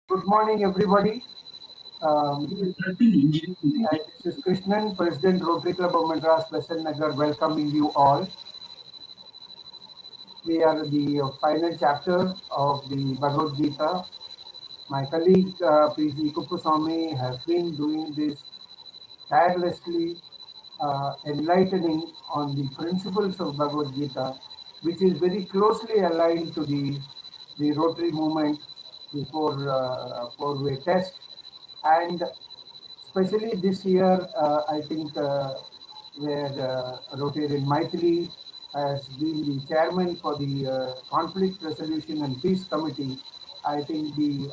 Good morning, everybody. This is Krishnan, President Rotary Club of Madras, Besant Nagar, welcoming you all. We are the final chapter of the Bhagavad Gita. My colleague P.G. Kuppuswamy has been doing this tirelessly, enlightening on the principles of Bhagavad Gita, which is very closely aligned to the Rotary movement, the four-way test, and especially this year, I think where Rotarian Maithili has been the chairman for the Conflict Resolution and Peace Committee. I think the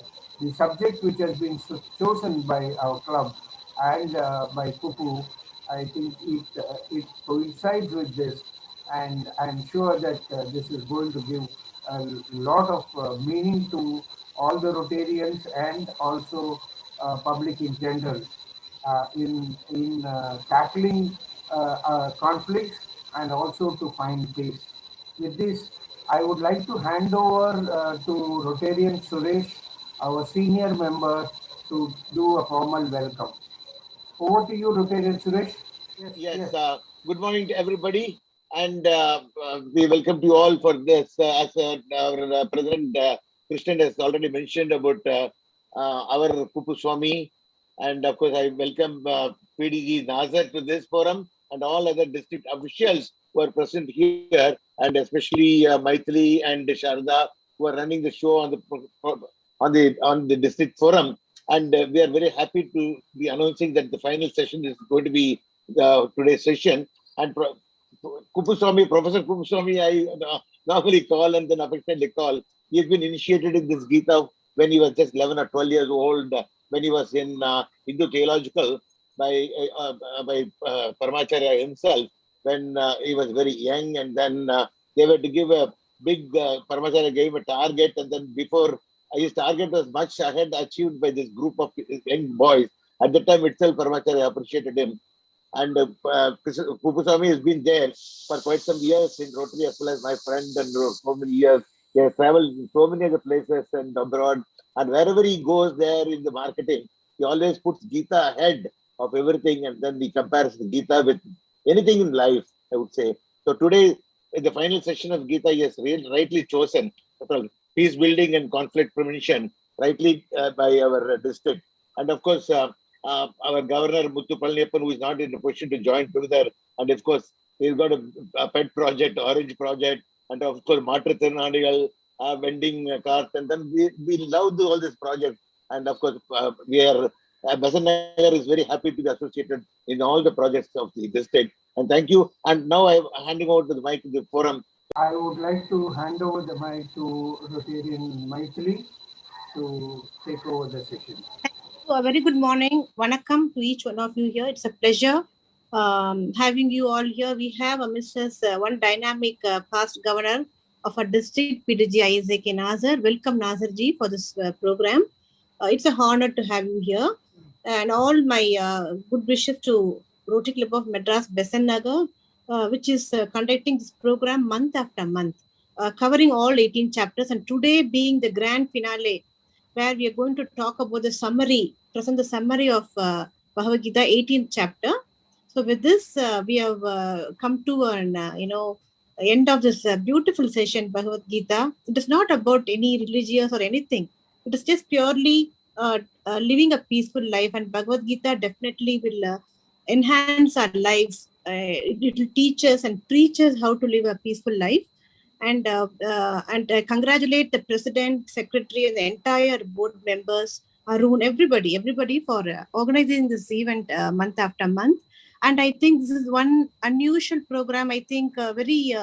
subject which has been chosen by our club and by Kupu, I think it coincides with this, and I'm sure that this is going to give a lot of meaning to all the Rotarians and also public in general in tackling conflicts and also to find peace. With this, I would like to hand over to Rotarian Suresh, our senior member, to do a formal welcome. Over to you, Rotarian Suresh. Yes, Yes, yes. good morning to everybody, and we welcome you all for this. As our President Krishnan has already mentioned about our Kupuswamy, and of course, I welcome PDG Nazar to this forum and all other district officials who are present here, and especially Maithili and Sharda who are running the show on the district forum. And we are very happy to be announcing that the final session is going to be today's session. And Professor Kupuswamy, I normally call and then affectionately call. He has been initiated in this Gita when he was just 11 or 12 years old, when he was in Hindu Theological by Paramacharya himself, when he was very young. And then they were to give a big, Paramacharya gave a target, and then before his target was much ahead achieved by this group of young boys. At the time itself, Paramacharya appreciated him. And Kupuswamy has been there for quite some years in Rotary as well as my friend, and so many years. He has traveled in so many other places and abroad. And wherever he goes there in the marketing, he always puts Gita ahead of everything. And then he compares the Gita with anything in life, I would say. So today, in the final session of Gita, he has rightly chosen peace building and conflict prevention, rightly by our district. And of course, our governor Muthu Palniappan, who is not in a position to join together, and of course he's got a pet project, Orange project, and of course Matrutirunaligal vending cart, and then we love all this project, and of course we are. Besant Nagar is very happy to be associated in all the projects of the district. And thank you. And now I'm handing over to the mic to the forum. I would like to hand over the mic to Rotarian Maithili to take over the session. So a very good morning. Vanakkam to each one of you here. It's a pleasure having you all here. We have a Mrs. One dynamic past governor of our district, PDG Isaac Nazar. Welcome, Nazar ji, for this program. It's an honor to have you here. And all my good wishes to Rotary Club of Madras, Besant Nagar, which is conducting this program month after month, covering all 18 chapters. And today being the grand finale, where we are going to talk about the summary, present the summary of Bhagavad Gita 18th chapter. So with this, we have come to an, end of this beautiful session, Bhagavad Gita. It is not about any religious or anything. It is just purely living a peaceful life, and Bhagavad Gita definitely will enhance our lives. It will teach us and preach us how to live a peaceful life. And congratulate the president, secretary, and the entire board members, Arun, everybody for organizing this event month after month. And I think this is one unusual program. I think a very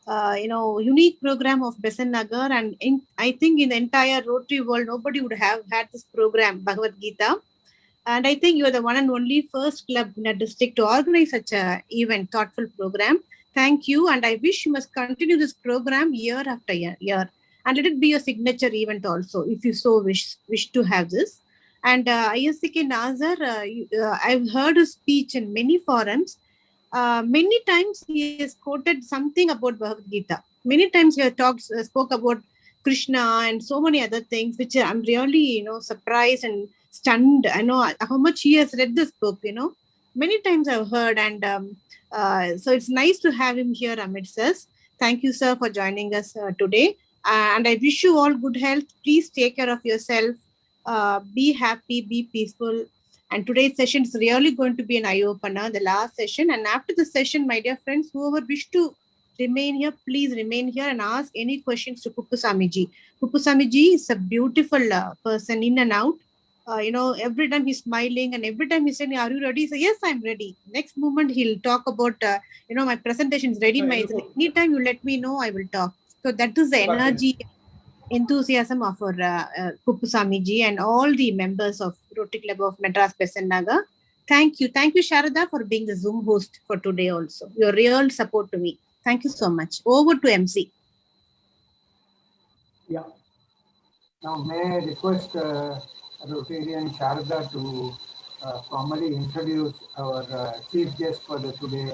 unique program of Besant Nagar, and I think in the entire Rotary world, nobody would have had this program, Bhagavad Gita. And I think you are the one and only first club in a district to organize such a event, thoughtful program. Thank you, and I wish you must continue this program year after year, and let it be a signature event also, if you so wish to have this. And ISCK Nazar, I've heard his speech in many forums. Many times he has quoted something about Bhagavad Gita. Many times he has spoke about Krishna and so many other things, which I'm really, surprised and stunned. I know how much he has read this book, many times I've heard. And so it's nice to have him here amidst us. Thank you, sir, for joining us today. And I wish you all good health. Please take care of yourself. Be happy, be peaceful. And today's session is really going to be an eye-opener, the last session. And after the session, my dear friends, whoever wish to remain here, please remain here and ask any questions to Kuppusamy ji. Kuppusamy ji is a beautiful person in and out. Every time he's smiling and every time he's saying, "Are you ready?" He says, "Yes, I'm ready." Next moment, he'll talk about, my presentation is ready. Anytime you let me know, I will talk. So that is the energy, enthusiasm of our Kuppusamy ji and all the members of Rotary Club of Madras Besant Nagar. Thank you. Thank you, Sharada, for being the Zoom host for today also. Your real support to me. Thank you so much. Over to MC. Yeah. Now, may I request Rotarian Sharada to formally introduce our chief guest for the today,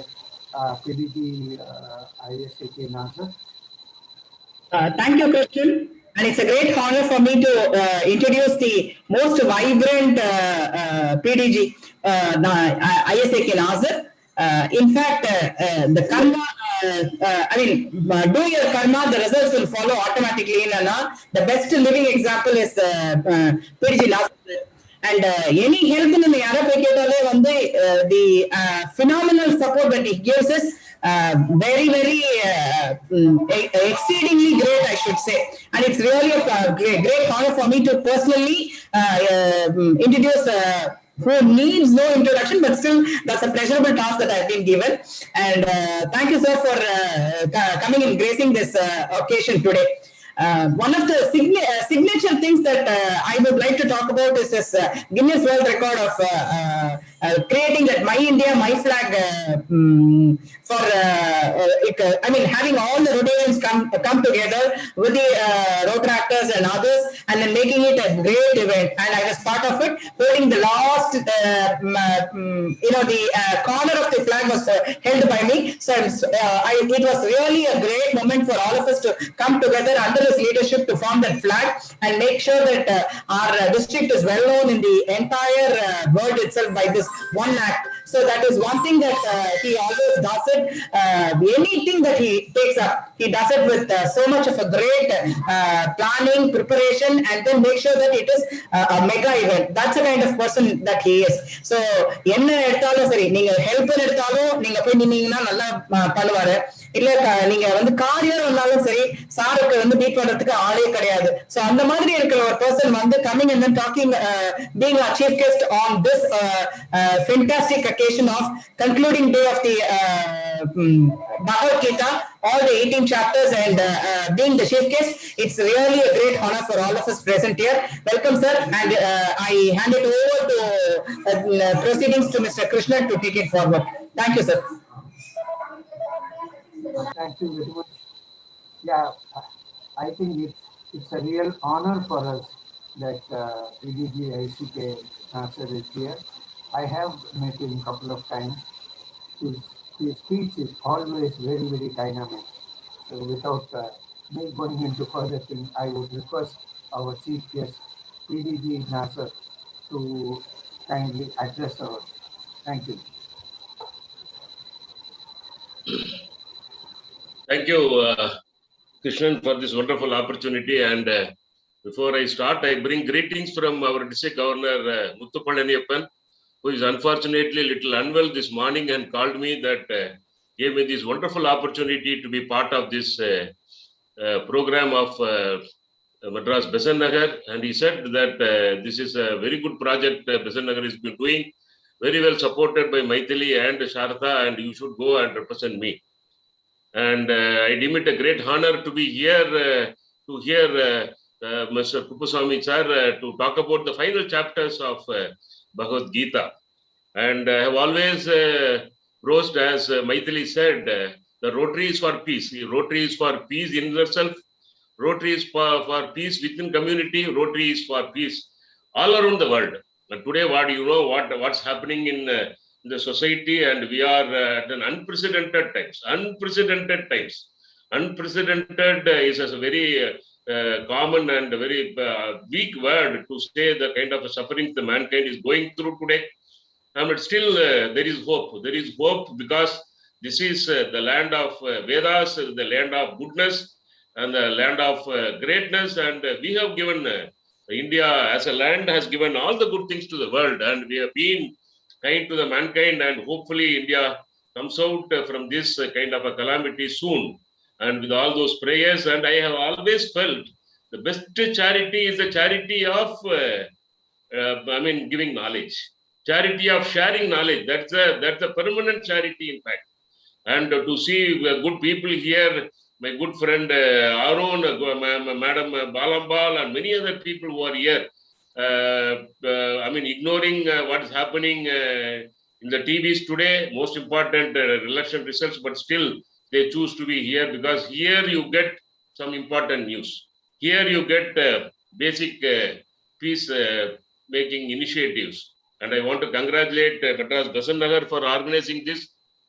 PDG ISAK Nasser. Thank you, Christian. And it's a great honor for me to introduce the most vibrant PDG, ISAK Nasser. In fact, the karma, do your karma, the results will follow automatically. The best living example is PDG Nasser. And any help in the phenomenal support that he gives us, very, very exceedingly great, I should say. And it's really a great honor for me to personally introduce who needs no introduction, but still that's a pleasurable task that I've been given. And thank you, sir, for coming and gracing this occasion today. One of the signature things that I would like to talk about is this Guinness World Record of creating that My India, My Flag having all the Rotarians come together with the Rotaractors and others, and then making it a great event. And I was part of it, holding the last, the corner of the flag was held by me. So it was really a great moment for all of us to come together under his leadership to form that flag and make sure that our district is well known in the entire world itself by this one act. So that is one thing that he always does it. Anything that he takes up, he does it with so much of a great planning, preparation, and then make sure that it is a mega event. That's the kind of person that he is. So, என்ன எடுத்தாலும் சரி, நீங்க help எடுத்தாலும் நீங்க போய் நின்னீங்கன்னா நல்லா பண்ணுவாரு. இல்ல நீங்க காரியம் வந்தாலும் சரி, சாருக்கு மீட் பண்றதுக்கு ஆளே கிடையாது. So அந்த மாதிரி இருக்கிற ஒரு person coming and then talking, being our chief guest on this fantastic occasion of concluding day of the Bhagavad Gita, all the 18 chapters, and being the chief guest, it's really a great honor for all of us present here. Welcome, sir, and I hand it over to proceedings to Mr. Krishna to take it forward. Thank you, sir. Thank you very much. Yeah, I think it's a real honor for us that PDG ISAK Nasser is here. I have met him a couple of times. His speech is always very, very dynamic. So without me going into further things, I would request our chief guest, PDG Nasser, to kindly address our. Thank you. Thank you, Krishnan, for this wonderful opportunity. And before I start, I bring greetings from our district governor, Muthu Palaniappan, who is unfortunately a little unwell this morning and called me that gave me this wonderful opportunity to be part of this program of Madras Besant Nagar. And he said that this is a very good project Besant Nagar has been doing, very well supported by Maithili and Sharada, and you should go and represent me. And I deem it a great honor to be here to hear Mr. Kuppusamy sir to talk about the final chapters of Bhagavad Gita. And I have always brosed, as Maithili said, the Rotary is for peace. Rotary is for peace in yourself. Rotary is for peace within community. Rotary is for peace all around the world. And today, what's happening in the society, and we are at an unprecedented times. Unprecedented is a very common and very weak word to say the kind of suffering the mankind is going through today. But still, there is hope. There is hope because this is the land of Vedas, the land of goodness, and the land of greatness. And we have given India as a land has given all the good things to the world, and we have been kind to the mankind. And hopefully, India comes out from this kind of a calamity soon. And with all those prayers, and I have always felt the best charity is the charity of, giving knowledge. Charity of sharing knowledge. That's a permanent charity, in fact. And to see good people here, my good friend Arun, Madam Balambal, and many other people who are here, ignoring what is happening in the TVs today, most important election results, but still they choose to be here because here you get some important news. Here you get basic peace making initiatives. And I want to congratulate Madras Besant Nagar for organizing this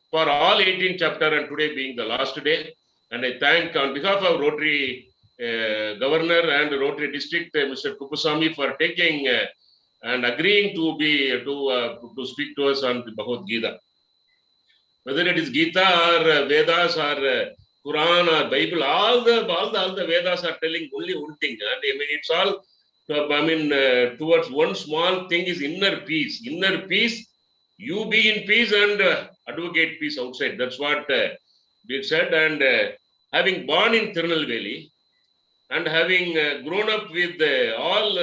for all 18 chapter and today being the last day. And I thank on behalf of Rotary Governor and Rotary District, Mr. Kuppuswamy, for taking and agreeing to speak to us on the Bhagavad Gita. Whether it is Gita or Vedas or Quran or Bible, all the Vedas are telling only one thing. And it's all towards one small thing is inner peace. Inner peace, you be in peace and advocate peace outside. That's what we said. And having born in Tirunelveli and having grown up with all,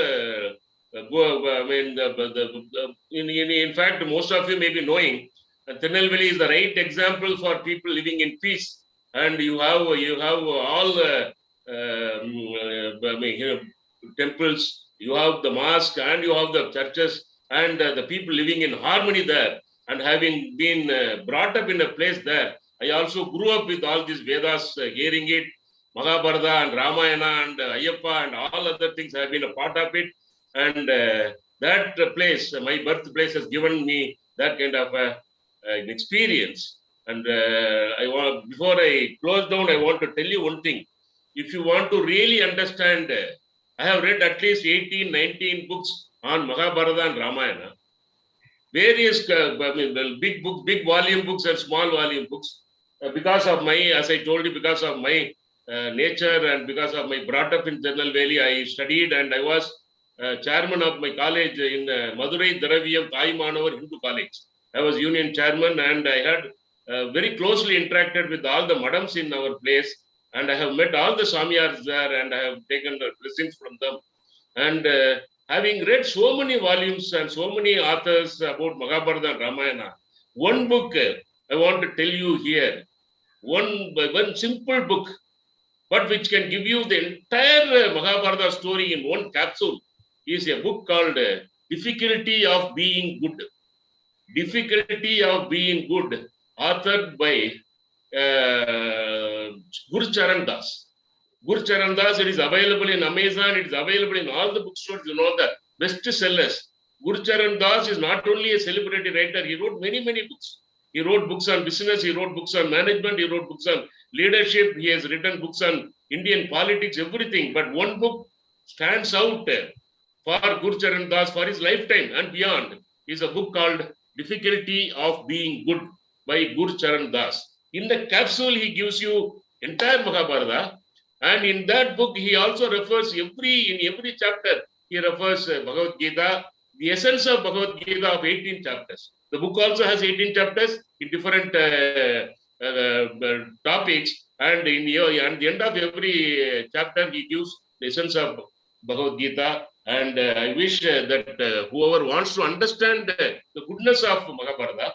in fact, most of you may be knowing, Tirunelveli is the right example for people living in peace. And you have all temples, you have the mosque, and you have the churches, and the people living in harmony there. And having been brought up in a place there, I also grew up with all these Vedas, hearing it, Mahabharata and Ramayana and Ayyappa and all other things. I have been a part of it. And that place, my birthplace, has given me that kind of an experience. And before I close down, I want to tell you one thing. If you want to really understand, I have read at least 18, 19 books on Mahabharata and Ramayana. Various big books, big volume books and small volume books. Because of my, as I told you, because of my nature and because of my brought up in Tirunelveli, I studied and I was chairman of my college in Madurai Draviyam Thai Manavar Hindu College. I was union chairman and I had very closely interacted with all the madams in our place. And I have met all the Samyars there and I have taken the blessings from them. And having read so many volumes and so many authors about Mahabharata and Ramayana, one book I want to tell you here, one simple book, but which can give you the entire Mahabharata story in one capsule, is a book called Difficulty of Being Good. Difficulty of Being Good, authored by Guru Charan Das. Guru Charan Das, it is available in Amazon, it is available in all the bookstores, you know, the best sellers. Guru Charan Das is not only a celebrated writer, he wrote many, many books. He wrote books on business, he wrote books on management, he wrote books on leadership, he has written books on Indian politics, everything. But one book stands out for Guru Charan Das for his lifetime and beyond. Is a book called Difficulty of Being Good by Guru Charan Das. In the capsule, he gives you entire Mahabharata. And in that book, he also refers in every chapter, he refers Bhagavad Gita, the essence of Bhagavad Gita of 18 chapters. The book also has 18 chapters in different topics. And at the end of every chapter, he gives the essence of Bhagavad Gita. And I wish that whoever wants to understand the goodness of Mahabharata,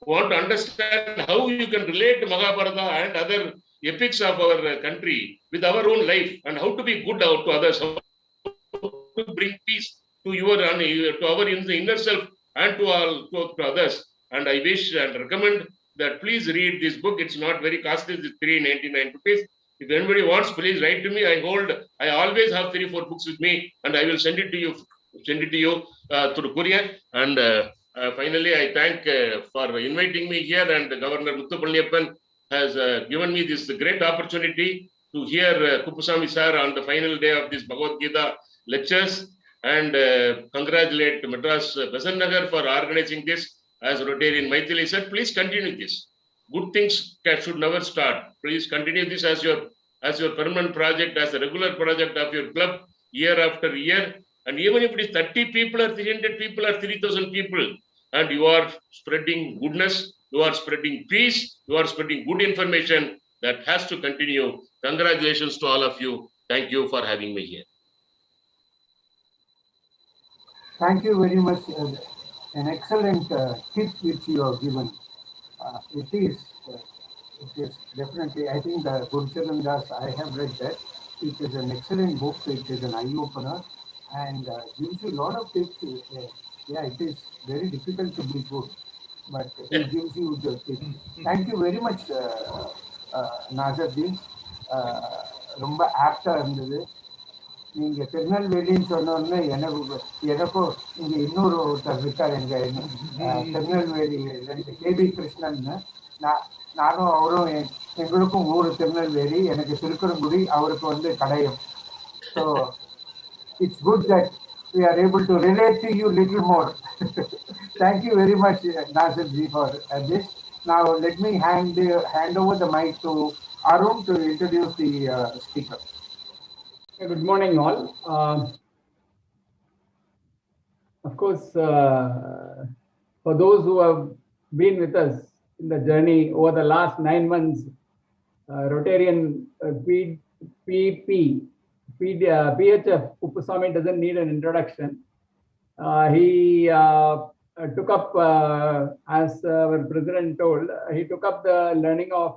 want to understand how you can relate Mahabharata and other epics of our country with our own life and how to be good out to others, how to bring peace to our inner self and to others. And I wish and recommend that please read this book. It's not very costly. It's 399 rupees. If anybody wants, please write to me. I always have 3-4 books with me, and I will send it to you through courier. And finally, I thank for inviting me here, and Governor Muthu Palaniappan has given me this great opportunity to hear Kuppusamy sir on the final day of this Bhagavad Gita lectures, and congratulate Madras Besant Nagar for organizing this. As Rotarian Maithili said, please continue this. Good things should never start. Please continue this as your permanent project, as a regular project of your club year after year. And even if it is 30 people or 300 people or 3,000 people, and you are spreading goodness, you are spreading peace, you are spreading good information, that has to continue. Congratulations to all of you. Thank you for having me here. Thank you very much. An excellent tip which you have given. It is definitely, I think the Gurucharan Das, I have read that. It is an excellent book. It is an eye-opener and gives you a lot of tips. Yeah, it is very difficult to be good, but it gives you the tips. Thank you very much, Nazaruddin. ரொம்ப ஆப்டா இருந்தது. நீங்க திருநெல்வேலின்னு சொன்னோடனே எனக்கும் இங்க இன்னொரு ஒருத்தர் இருக்காரு, எங்க திருநெல்வேலி கேபி கிருஷ்ணன். நானும் அவரும் எங்களுக்கும் ஊரு திருநெல்வேலி, எனக்கு திருக்குறங்குடி, அவருக்கு Kadayam. So it's good that we are able to relate to you little more. Thank you very much, Nazarji, for this. Now let me hand over the mic to Arun to introduce the speaker. Good morning, all. Of course, for those who have been with us in the journey over the last 9 months, Rotarian PHF Kuppusamy doesn't need an introduction. He took up, as our president told, he took up the learning of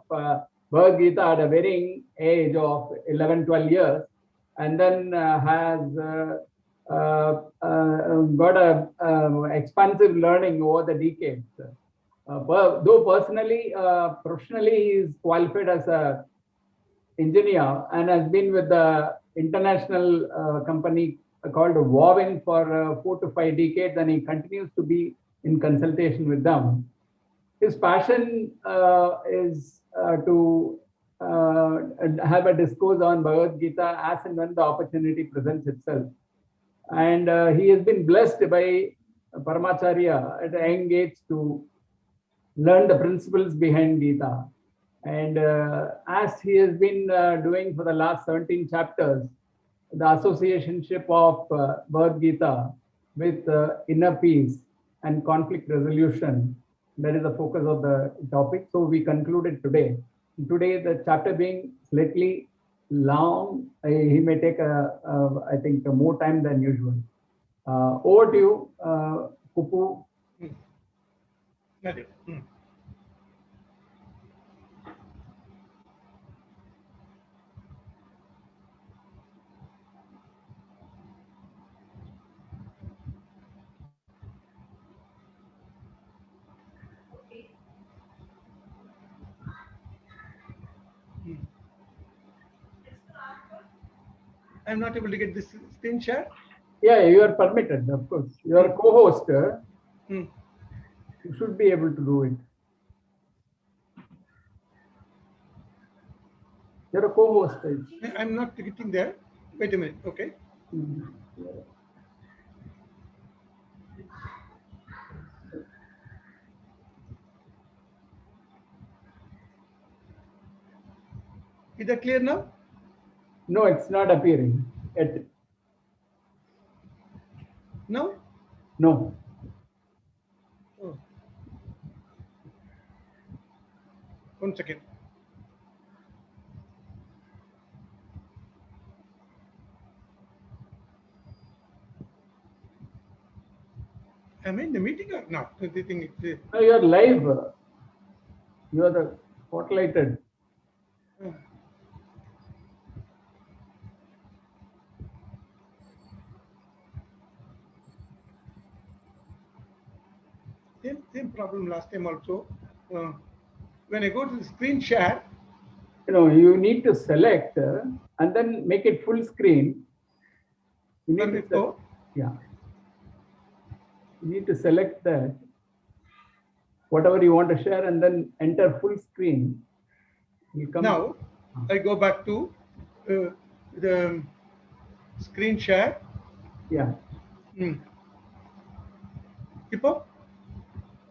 Bhagavad Gita at a varying age of 11-12 years, and then has got a expansive learning over the decades. Though personally, professionally, he is qualified as a engineer and has been with the international company called Wavin for 4 to 5 decades, and he continues to be in consultation with them. His passion is to have a discourse on Bhagavad Gita as and when the opportunity presents itself. And he has been blessed by Paramacharya at a young age to learn the principles behind Gita. And as he has been doing for the last 17 chapters, the associationship of Bhagavad Gita with inner peace and conflict resolution, that is the focus of the topic. So we concluded today. Today, the chapter being slightly long, he may take, I think, more time than usual. Over to you, Kuppu. I'm not able to get this screen share. Yeah, you are permitted, of course. You are a co-host. You should be able to do it. You're a co-host. I'm not getting there. Wait a minute. Okay. Is that clear now? No, it's not appearing yet. No? No. Oh. 1 second. Am I in the meeting or not? The thing is, No, you are live. You are the spotlighted. Same problem last time also. When I go to the screen share, You need to select and then make it full screen. You need to, yeah. You need to select that, whatever you want to share, and then enter full screen. now I go back to the screen share. Yeah. Tipo?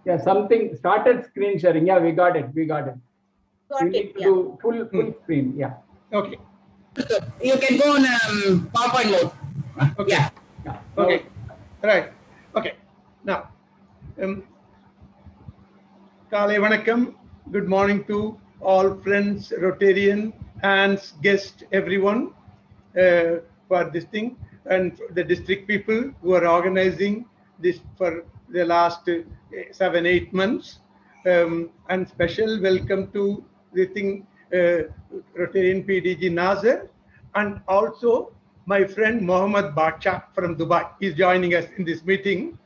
Yeah, something started screen sharing. Yeah, we got it. We got it. Got We it, need to yeah. do full screen. Yeah. Okay. You can go on PowerPoint mode. Okay. Yeah. Yeah. Okay. Right. Okay. Now, Kale Vanakkam. Good morning to all friends, Rotarian, hands, guests, everyone for this thing, and the district people who are organizing this for the last 7-8 months. And special welcome to the thing, Rotarian PDG Nazir, and also my friend Mohammed Bacha from Dubai is joining us in this meeting.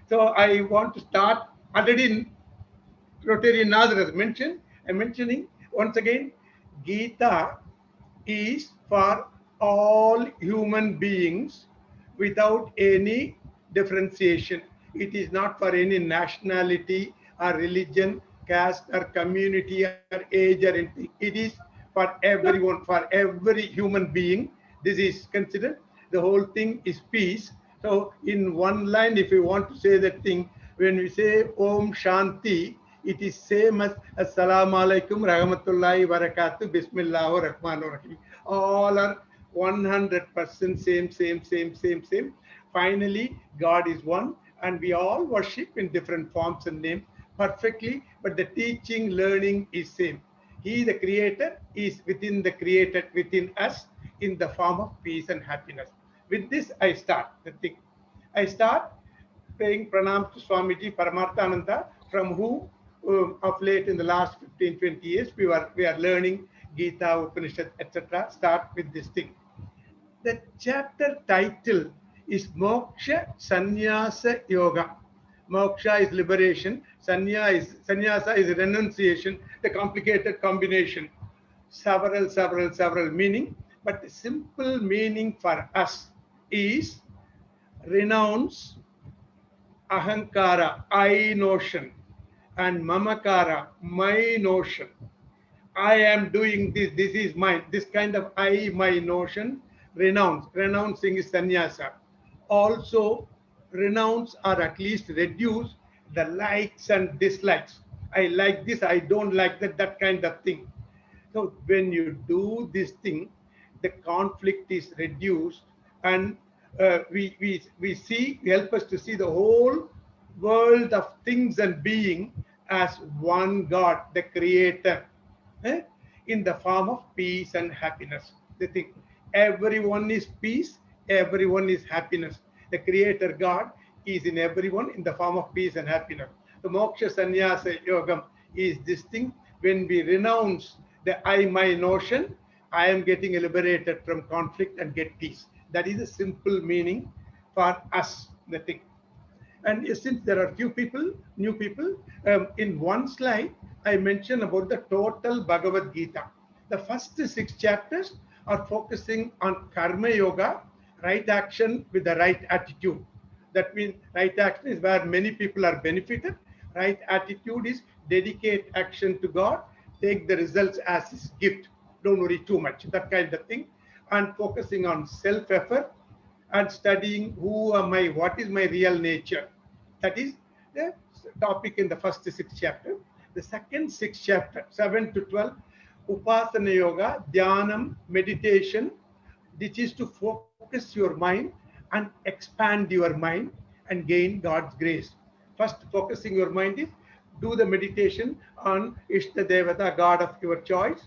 So I want to start already. Rotarian Nazir has mentioned. I'm mentioning once again, Gita is for all human beings without any differentiation. It is not for any nationality or religion, caste or community or age or anything. It is for everyone, for every human being. This is considered. The whole thing is peace. So in one line, if you want to say that thing, when we say Om Shanti, it is same as Assalamu alaikum, Rahmatullahi Barakatuh, Bismillahir Rahmanir Rahim. All are 100% same. Finally, God is one, and we all worship in different forms and names perfectly, but the teaching, learning is same. He, the creator, is within the created, within us, in the form of peace and happiness. With this, I start the thing. I start paying pranam to Swamiji Paramarthananda, from whom of late in the last 15-20 years we are learning Gita, Upanishad, etc. Start with this thing. The chapter title is Moksha Sannyasa Yoga. Moksha is liberation, sannyasa is renunciation, the complicated combination. Several meaning, but the simple meaning for us is renounce ahankara, I notion, and mamakara, my notion. I am doing this, this is mine. This kind of I, my notion, renouncing is sannyasa. Also, renounce or at least reduce the likes and dislikes. I like this, I don't like that kind of thing. So when you do this thing, the conflict is reduced, and we help us to see the whole world of things and being as one God, the creator, in the form of peace and happiness. The thing, everyone is peace, everyone is happiness. The creator God is in everyone in the form of peace and happiness. The Moksha Sannyasa Yogam is this thing. When we renounce the I, my notion, I am getting liberated from conflict and get peace. That is a simple meaning for us, the thing. And since there are few people, new people, in one slide, I mentioned about the total Bhagavad Gita. The first 6 chapters are focusing on Karma Yoga, right action with the right attitude. That means right action is where many people are benefited. Right attitude is dedicate action to God, take the results as his gift. Don't worry too much, that kind of thing. And focusing on self-effort and studying who am I, what is my real nature. That is the topic in the first 6 chapters. The second 6 chapters, 7 to 12, Upasana Yoga, Dhyanam, meditation, which is to focus your mind and expand your mind and gain God's grace. First, focusing your mind is do the meditation on Ishta Devata, God of your choice,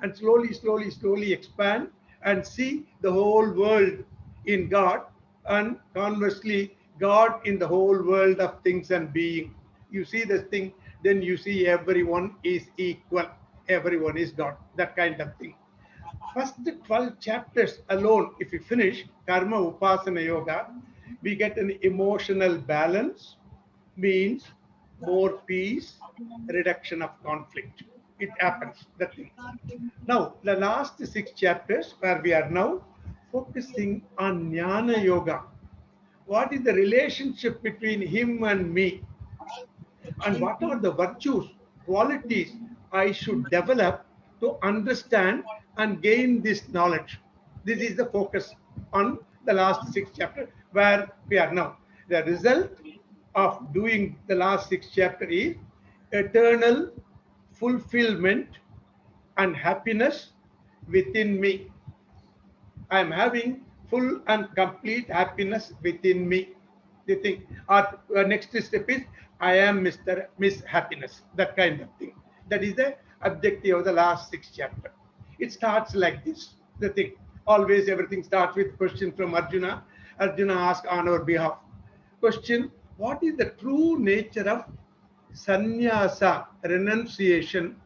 and slowly expand and see the whole world in God, and conversely, God in the whole world of things and being. You see this thing, then you see everyone is equal, everyone is God, that kind of thing. First 12 chapters alone, if we finish Karma Upasana Yoga, we get an emotional balance, means more peace, reduction of conflict. It happens, that thing. Now, the last 6 chapters where we are now focusing on Jnana Yoga. What is the relationship between him and me? And what are the virtues, qualities I should develop to understand and gain this knowledge. This is the focus on the last 6 chapters where we are now. The result of doing the last 6 chapters is eternal fulfillment and happiness within me. I am having full and complete happiness within me. The thing. Our next step is I am Mr. Miss Happiness. That kind of thing. That is the objective of the last 6 chapters. It starts like this. The thing. Always everything starts with question from Arjuna. Arjuna asks on our behalf. Question: what is the true nature of sannyasa, renunciation,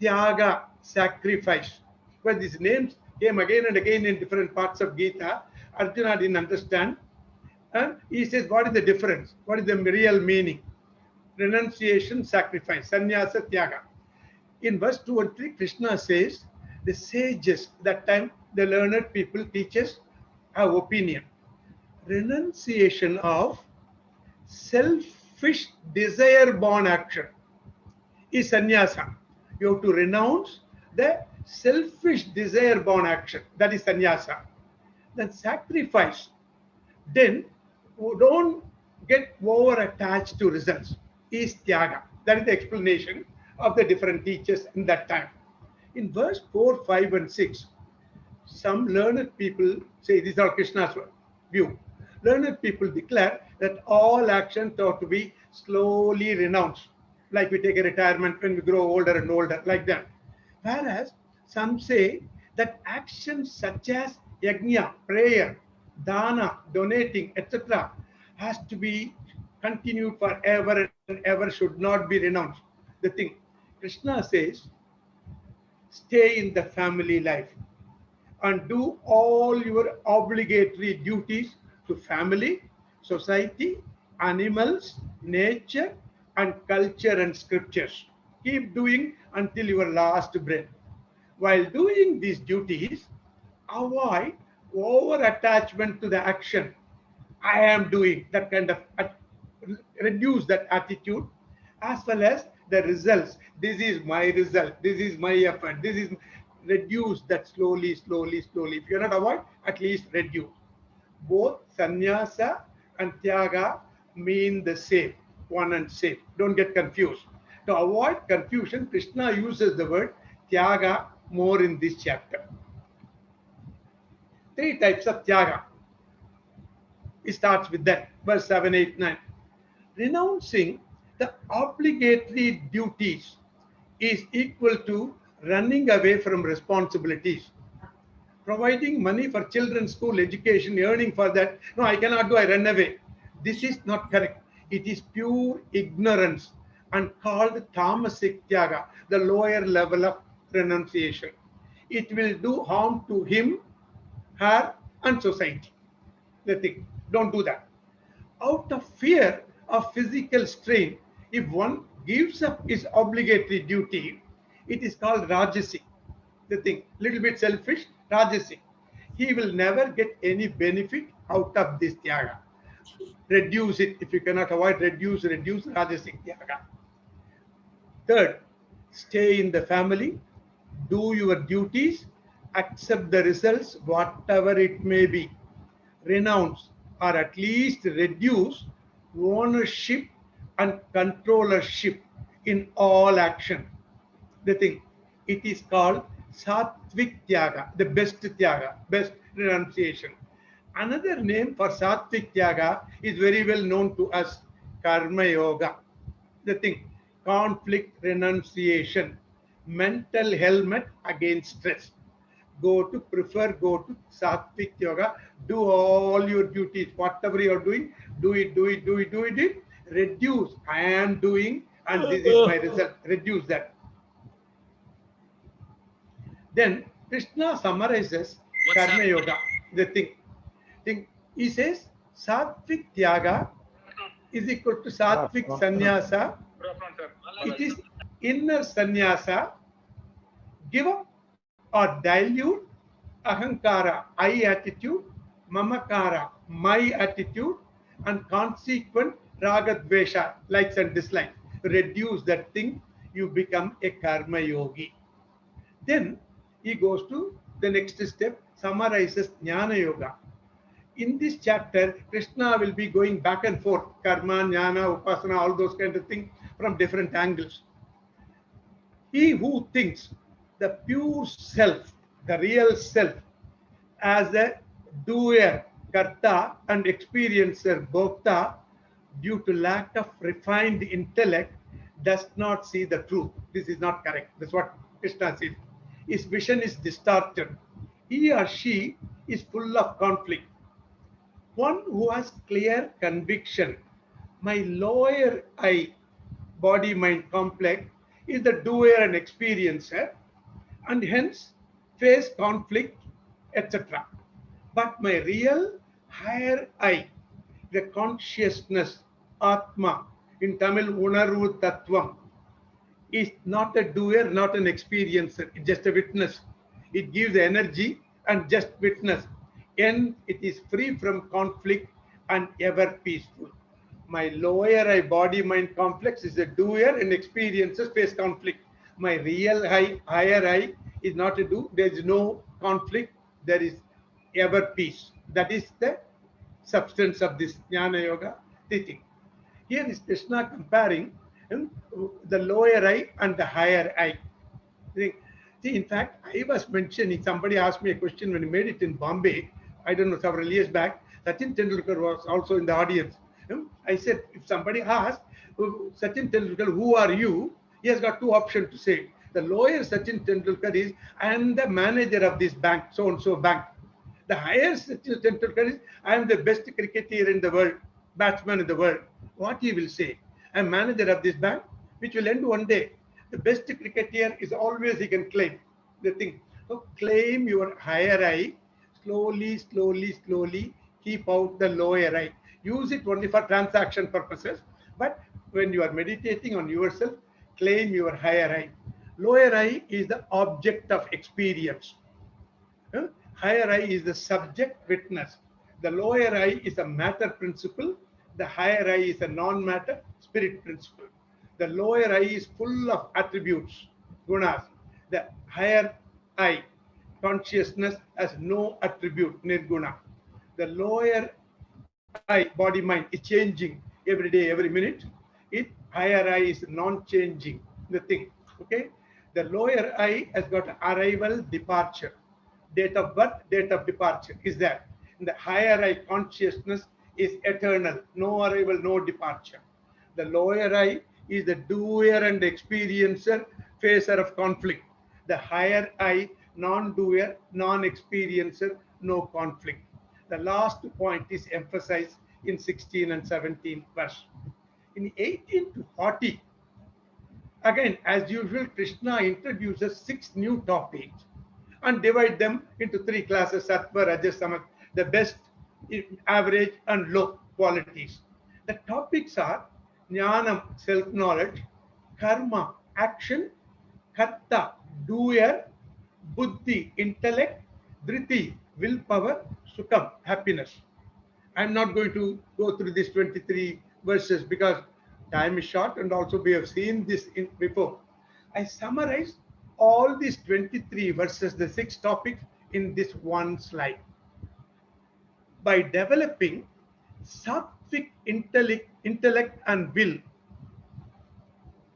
tyaga, sacrifice? Well, these names came again and again in different parts of Gita. Arjuna didn't understand. And he says, what is the difference? What is the real meaning? Renunciation, sacrifice, sannyasa, tyaga. In verse 2 and 3, Krishna says, the sages, that time the learned people, teachers, have opinion. Renunciation of selfish desire-born action is sannyasa. You have to renounce the selfish desire-born action. That is sannyasa. Then sacrifice. Then don't get over-attached to results. Is tyaga. That is the explanation of the different teachers in that time. In verse 4, 5, and 6, some learned people say, this is our Krishna's view. Learned people declare that all actions ought to be slowly renounced, like we take a retirement when we grow older and older, like that. Whereas some say that actions such as yajna, prayer, dana, donating, etc., has to be continued forever and ever, should not be renounced. The thing, Krishna says, stay in the family life and do all your obligatory duties to family, society, animals, nature, and culture and scriptures. Keep doing until your last breath. While doing these duties, avoid over-attachment to the action. I am doing, that kind of, reduce that attitude, as well as the results. This is my result. This is my effort. This is, reduce that slowly, slowly, slowly. If you cannot avoid, at least reduce. Both sannyasa and tyaga mean the same, one and same. Don't get confused. To avoid confusion, Krishna uses the word tyaga more in this chapter. 3 types of tyaga. It starts with that, verse 7, 8, 9. Renouncing the obligatory duties is equal to running away from responsibilities. Providing money for children's school education, earning for that. No, I cannot do, I run away. This is not correct. It is pure ignorance and called tamasic tyaga, the lower level of renunciation. It will do harm to him, her, and society. The thing, don't do that. Out of fear of physical strain, if one gives up his obligatory duty, it is called rajasi. The thing, little bit selfish, rajasi. He will never get any benefit out of this tyaga. Reduce it. If you cannot avoid, reduce rajasi tyaga. Third, stay in the family, do your duties, accept the results, whatever it may be. Renounce or at least reduce ownership and controllership in all action. The thing, it is called sattvic tyaga, the best tyaga, best renunciation. Another name for sattvic tyaga is very well known to us, karma yoga. The thing, conflict renunciation, mental helmet against stress. Go to sattvic yoga, do all your duties, whatever you are doing, do it. Reduce, I am doing, and this is my result. Reduce that. Then Krishna summarizes karma yoga, the thing. He says sattvic tyaga is equal to sattvic sannyasa. It is inner sannyasa. Give up or dilute ahankara, I attitude, mamakara, my attitude, and consequent ragadvesha, likes and dislikes. Reduce that thing, you become a karma yogi. Then he goes to the next step, summarizes Jnana Yoga. In this chapter, Krishna will be going back and forth, karma, jnana, upasana, all those kind of things from different angles. He who thinks the pure self, the real self, as a doer, karta, and experiencer, bhokta, due to lack of refined intellect, does not see the truth. This is not correct. That's what Krishna says. His vision is distorted. He or she is full of conflict. One who has clear conviction, my lower I, body-mind complex, is the doer and experiencer, and hence face conflict, etc. But my real higher I, the consciousness, Atma, in Tamil, Unarvu Tattvam, is not a doer, not an experiencer, it's just a witness. It gives energy and just witness. And it is free from conflict and ever peaceful. My lower I, body-mind complex, is a doer and experiences face conflict. My real higher I is not a do. There is no conflict. There is ever peace. That is the substance of this Jnana Yoga teaching. Here is Krishna comparing the lower I and the higher I. See, in fact, I was mentioning, somebody asked me a question when he made it in Bombay, I don't know, several years back. Sachin Tendulkar was also in the audience. I said, if somebody asks, Sachin Tendulkar, who are you? He has got two options to say. The lower Sachin Tendulkar is, I am the manager of this bank, so-and-so bank. The higher Sachin Tendulkar is, I am the best cricketer in the world, batsman in the world. What he will say? I am manager of this bank, which will end one day. The best cricketer is always he can claim the thing. So claim your higher I, slowly, slowly, slowly, keep out the lower I. Use it only for transaction purposes, but when you are meditating on yourself, claim your higher I. Lower I is the object of experience. Higher I is the subject witness. The lower I is a matter principle. The higher I is a non-matter spirit principle. The lower I is full of attributes, gunas. The higher I, consciousness, has no attribute, nirguna. The lower I, body mind, is changing every day, every minute. Higher I is non-changing, the thing. Okay. The lower I has got arrival, departure, date of birth, date of departure is there. And the higher I, consciousness, is eternal, no arrival, no departure. The lower I is the doer and experiencer, facer of conflict. The higher I, non-doer, non-experiencer, no conflict. The last point is emphasized in 16 and 17 verse. In 18 to 40, again, as usual, Krishna introduces 6 new topics and divide them into 3 classes: Sattva, Rajas, Tamas, the best, average, and low qualities. The topics are Jnanam, self-knowledge; Karma, action; Karta, doer; Buddhi, intellect; Dhriti, willpower; Sukham, happiness. I'm not going to go through these 23 verses because time is short, and also we have seen this before. I summarized all these 23 verses, the 6 topics, in this one slide. By developing sattvic intellect and will,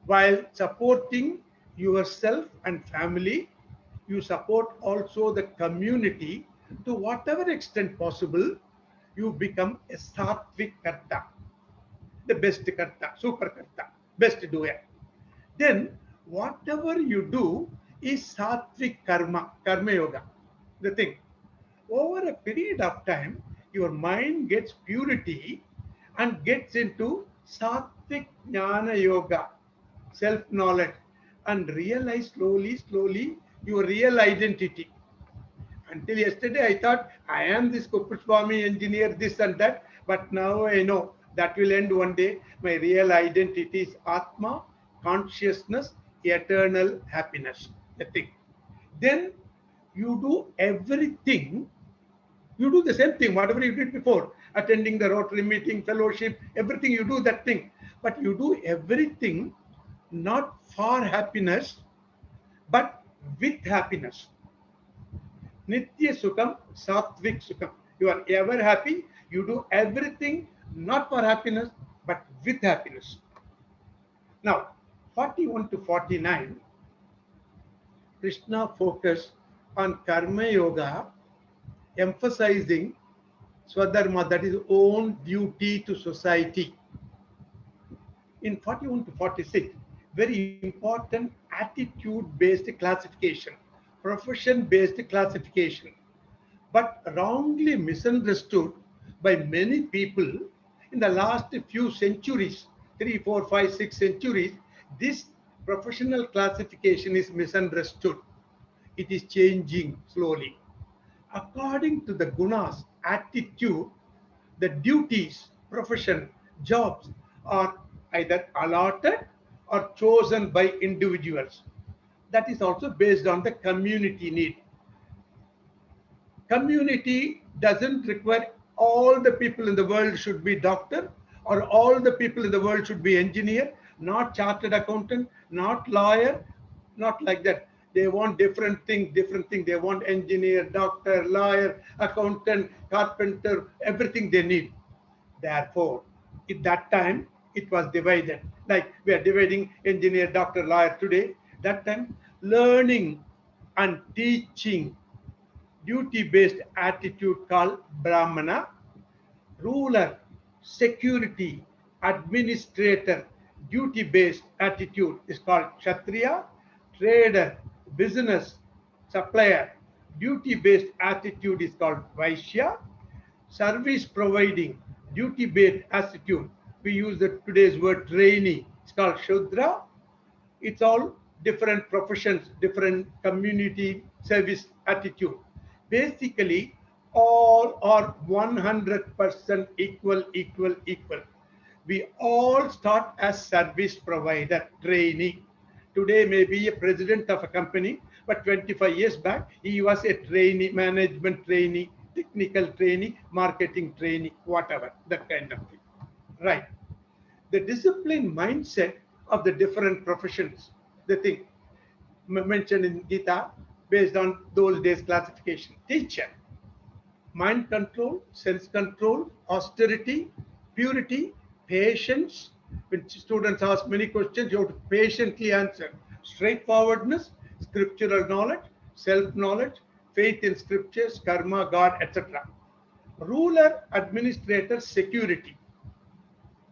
while supporting yourself and family, you support also the community to whatever extent possible. You become a sattvic karta, the best karta, super karta, best doer. Then whatever you do is sattvic karma, karma yoga, the thing. Over a period of time, your mind gets purity and gets into sattvic jnana yoga, self-knowledge, and realize slowly, slowly your real identity. Until yesterday, I thought I am this Kuppuswamy engineer, this and that, but now I know that will end one day. My real identity is Atma, consciousness, eternal happiness, the thing. Then you do everything, you do the same thing, whatever you did before, attending the Rotary meeting, fellowship, everything, you do that thing. But you do everything not for happiness, but with happiness. Nitya Sukham, Satvik Sukham. You are ever happy. You do everything not for happiness, but with happiness. Now, 41 to 49, Krishna focused on Karma Yoga, emphasizing Swadharma, that is own duty to society. In 41 to 46, very important attitude-based classification, profession-based classification, but wrongly misunderstood by many people in the last few centuries, 3, 4, 5, 6 centuries. This professional classification is misunderstood. It is changing slowly. According to the gunas, attitude, the duties, profession, jobs are either allotted or chosen by individuals. That is also based on the community need. Community doesn't require all the people in the world should be doctor, or all the people in the world should be engineer, not chartered accountant, not lawyer, not like that. They want different thing. They want engineer, doctor, lawyer, accountant, carpenter, everything they need. Therefore, at that time, it was divided. Like we are dividing engineer, doctor, lawyer today. That time, learning and teaching, duty-based attitude called Brahmana, ruler, security, administrator, duty-based attitude is called Kshatriya, trader, business, supplier, duty-based attitude is called Vaishya, service providing, duty-based attitude, we use the today's word trainee, it's called Shudra. It's all different professions, different community service attitude. Basically, all are 100% equal. We all start as service provider, trainee. Today may be a president of a company, but 25 years back, he was a trainee, management trainee, technical trainee, marketing trainee, whatever, that kind of thing. Right. The discipline mindset of the different professions, the thing mentioned in Gita, based on those days classification. Teacher, mind control, sense control, austerity, purity, patience. When students ask many questions, you have to patiently answer. Straightforwardness, scriptural knowledge, self-knowledge, faith in scriptures, karma, God, etc. Ruler, administrator, security.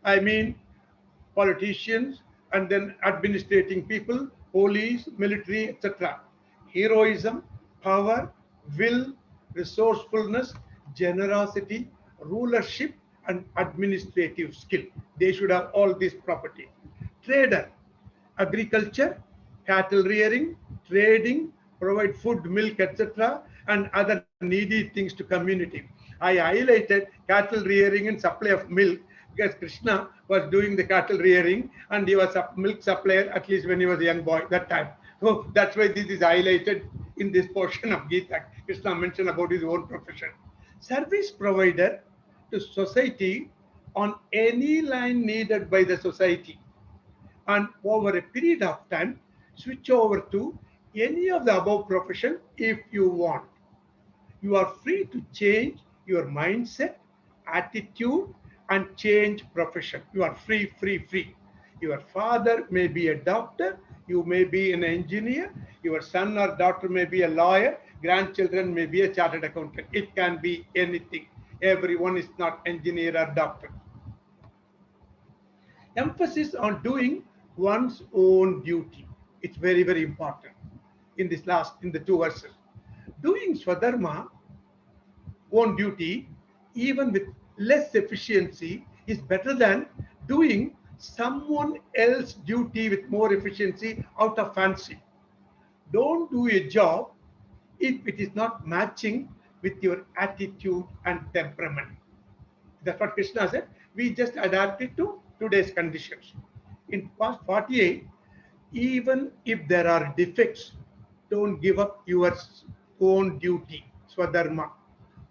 I mean, politicians and then administrating people, police, military, etc. Heroism, power, will, resourcefulness, generosity, rulership, and administrative skill. They should have all these properties. Trader, agriculture, cattle rearing, trading, provide food, milk, etc., and other needy things to community. I highlighted cattle rearing and supply of milk because Krishna was doing the cattle rearing and he was a milk supplier, at least when he was a young boy that time. So that's why this is highlighted in this portion of Gita. Krishna mentioned about his own profession. Service provider to society on any line needed by the society. And over a period of time, switch over to any of the above profession if you want. You are free to change your mindset, attitude, and change profession. You are free. Your father may be a doctor, you may be an engineer, your son or daughter may be a lawyer, grandchildren may be a chartered accountant. It can be anything. Everyone is not engineer or doctor. Emphasis on doing one's own duty. It's very, very important in the two verses. Doing Swadharma, own duty, even with less efficiency, is better than doing someone else's duty with more efficiency out of fancy. Don't do a job if it is not matching with your attitude and temperament. That's what Krishna said. We just adapt it to today's conditions. In past 48, even if there are defects, don't give up your own duty, Swadharma.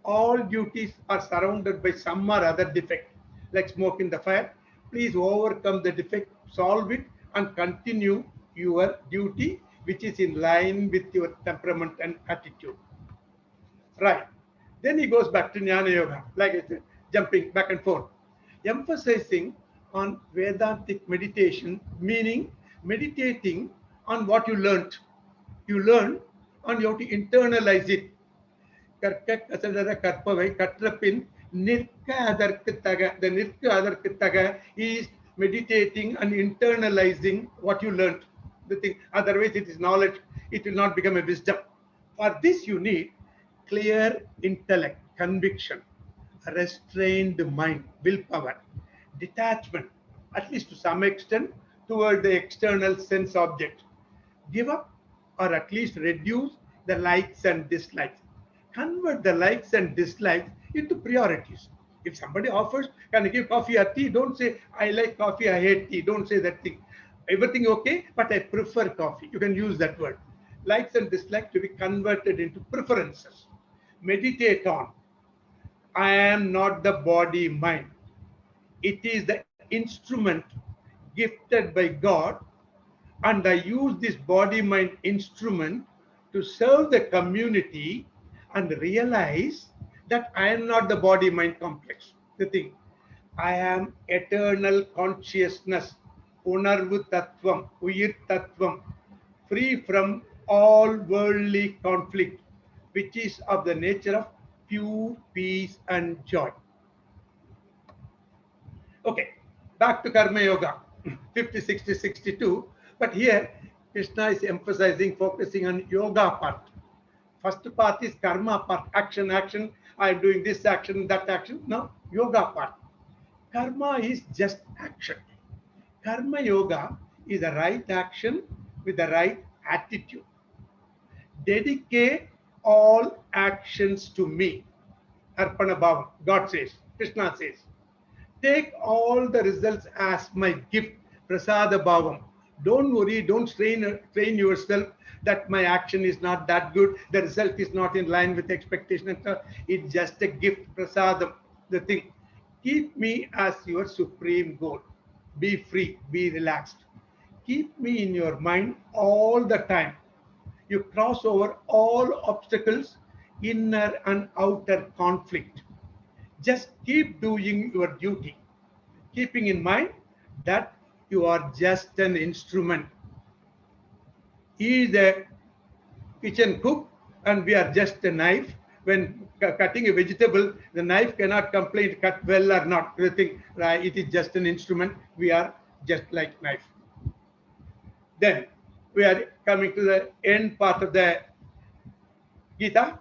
All duties are surrounded by some or other defect, like smoke in the fire. Please overcome the defect, solve it, and continue your duty, which is in line with your temperament and attitude. Right. Then he goes back to Jnana Yoga, like I said, jumping back and forth, emphasizing on Vedantic meditation, meaning meditating on what you learned. You learn and you have to internalize it. கற்க கசடர கற்பவை கற்றபின் நிற்க அதற்கு தக. The நிற்க அதற்கு தக is meditating and internalizing what you learned. The thing, otherwise it is knowledge, it will not become a wisdom. For this you need clear intellect, conviction, a restrained mind, willpower, detachment, at least to some extent, toward the external sense object. Give up or at least reduce the likes and dislikes. Convert the likes and dislikes into priorities. If somebody offers, can I give coffee or tea? Don't say, I like coffee, I hate tea. Don't say that thing. Everything okay, but I prefer coffee. You can use that word. Likes and dislikes to be converted into preferences. Meditate on, I am not the body mind. It is the instrument gifted by God, and I use this body mind instrument to serve the community and realize that I am not the body mind complex. The thing, I am eternal consciousness, unarvu tattvam, uyir tattvam, free from all worldly conflict, which is of the nature of pure peace and joy. Okay, back to Karma Yoga, 50, 60, 62. But here, Krishna is emphasizing, focusing on yoga part. First part is karma part, action, action. I am doing this action, that action. No, yoga part. Karma is just action. Karma yoga is the right action with the right attitude. Dedicate all actions to me. Arpana Bhavam, God says, Krishna says. Take all the results as my gift, Prasada Bhavam. Don't worry, don't train yourself that my action is not that good, the result is not in line with expectation. It's just a gift, prasadam, the thing. Keep me as your supreme goal. Be free, be relaxed. Keep me in your mind all the time. You cross over all obstacles, inner and outer conflict. Just keep doing your duty, keeping in mind that you are just an instrument. He is a kitchen cook and we are just a knife. When cutting a vegetable, the knife cannot complain cut well or not. It is just an instrument. We are just like knife. Then we are coming to the end part of the Gita.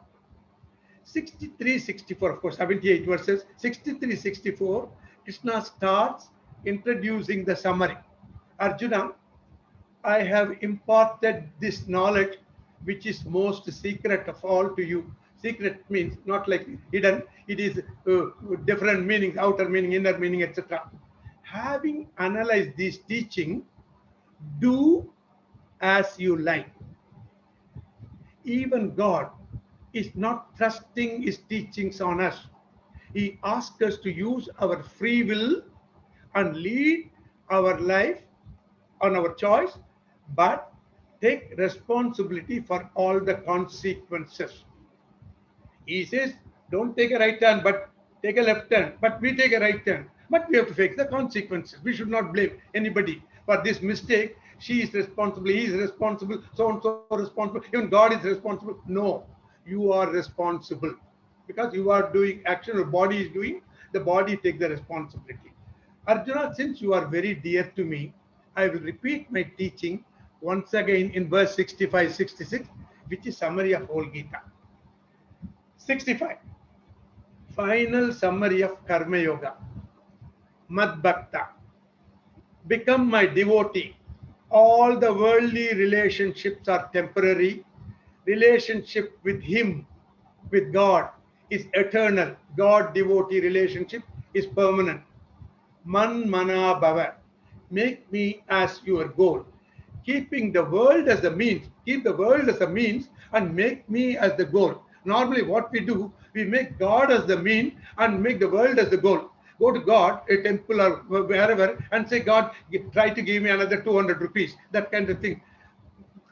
63, 64, of course, 78 verses. 63, 64, Krishna starts introducing the summary. Arjuna, I have imparted this knowledge which is most secret of all to you. Secret means not like hidden, it is different meanings, outer meaning, inner meaning, etc. Having analyzed this teaching, do as you like. Even God is not trusting his teachings on us. He asks us to use our free will and lead our life on our choice, but take responsibility for all the consequences. He says, don't take a right turn, but take a left turn. But we take a right turn. But we have to face the consequences. We should not blame anybody for this mistake. She is responsible, he is responsible, so-and-so responsible, even God is responsible. No, you are responsible. Because you are doing action, your body is doing, the body takes the responsibility. Arjuna, since you are very dear to me, I will repeat my teaching once again in verse 65, 66, which is summary of whole Gita. 65. Final summary of Karma Yoga. Mad Bhakta. Become my devotee. All the worldly relationships are temporary. Relationship with him, with God, is eternal. God-devotee relationship is permanent. Man mana bhava. Make me as your goal. Keeping the world as a means. Keep the world as a means and make me as the goal. Normally what we do, we make God as the mean and make the world as the goal. Go to God, a temple or wherever, and say, God, try to give me another 200 rupees. That kind of thing.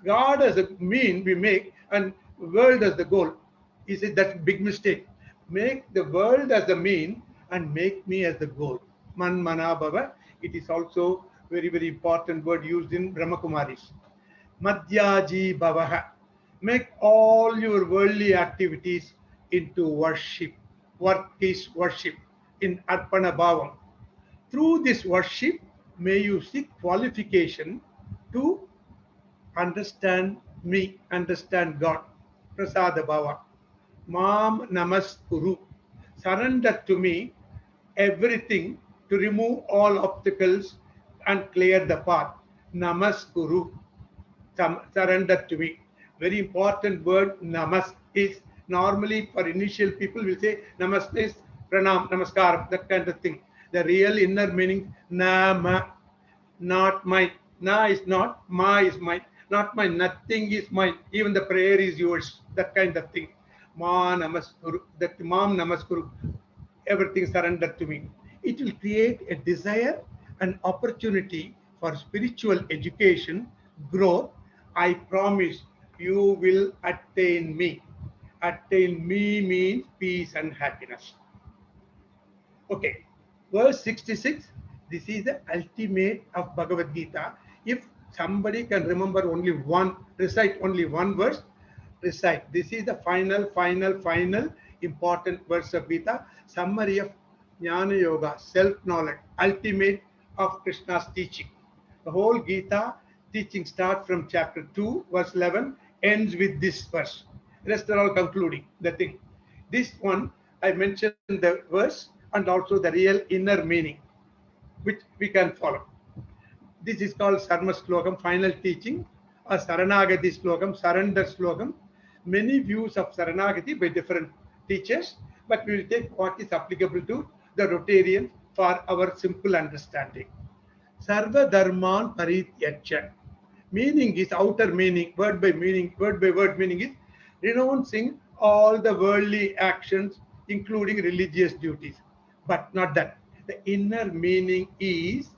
God as a mean we make and world as the goal. He said that's a big mistake. Make the world as the mean and make me as the goal. Man manabhava. It is also very, very important word used in Brahmakumaris. Madhyaji bhavaha. Make all your worldly activities into worship. Work is worship in Arpana Bhavam. Through this worship, may you seek qualification to understand me, understand God. Prasada Bhava. Mam Namaskuru. Surrender to me everything to remove all obstacles and clear the path. Namaskuru. Surrender to me. Very important word, namas, is normally for initial people will say namaste is pranam, namaskar, that kind of thing. The real inner meaning, nama, not mine. Na is not, ma is mine. Not mine, nothing is mine. Even the prayer is yours, that kind of thing. Ma namaskuru, that mam namaskuru, everything surrender to me. It will create a desire and opportunity for spiritual education, growth. I promise you will attain me. Attain me means peace and happiness. Okay, verse 66. This is the ultimate of Bhagavad Gita. If somebody can remember only one, recite only one verse, recite. This is the final important verse of Gita. Summary of Jnana Yoga, self-knowledge, ultimate of Krishna's teaching. The whole Gita teaching starts from chapter 2, verse 11, ends with this verse. Rest are all concluding the thing. This one, I mentioned the verse and also the real inner meaning, which we can follow. This is called Sarma Slokam, final teaching, or Saranagati Slokam, surrender Slokam. Many views of Saranagati by different teachers, but we will take what is applicable to the Rotarians for our simple understanding. Sarva Dharman Parityacha. Meaning is outer meaning, word by word meaning is renouncing all the worldly actions, including religious duties. But not that. The inner meaning is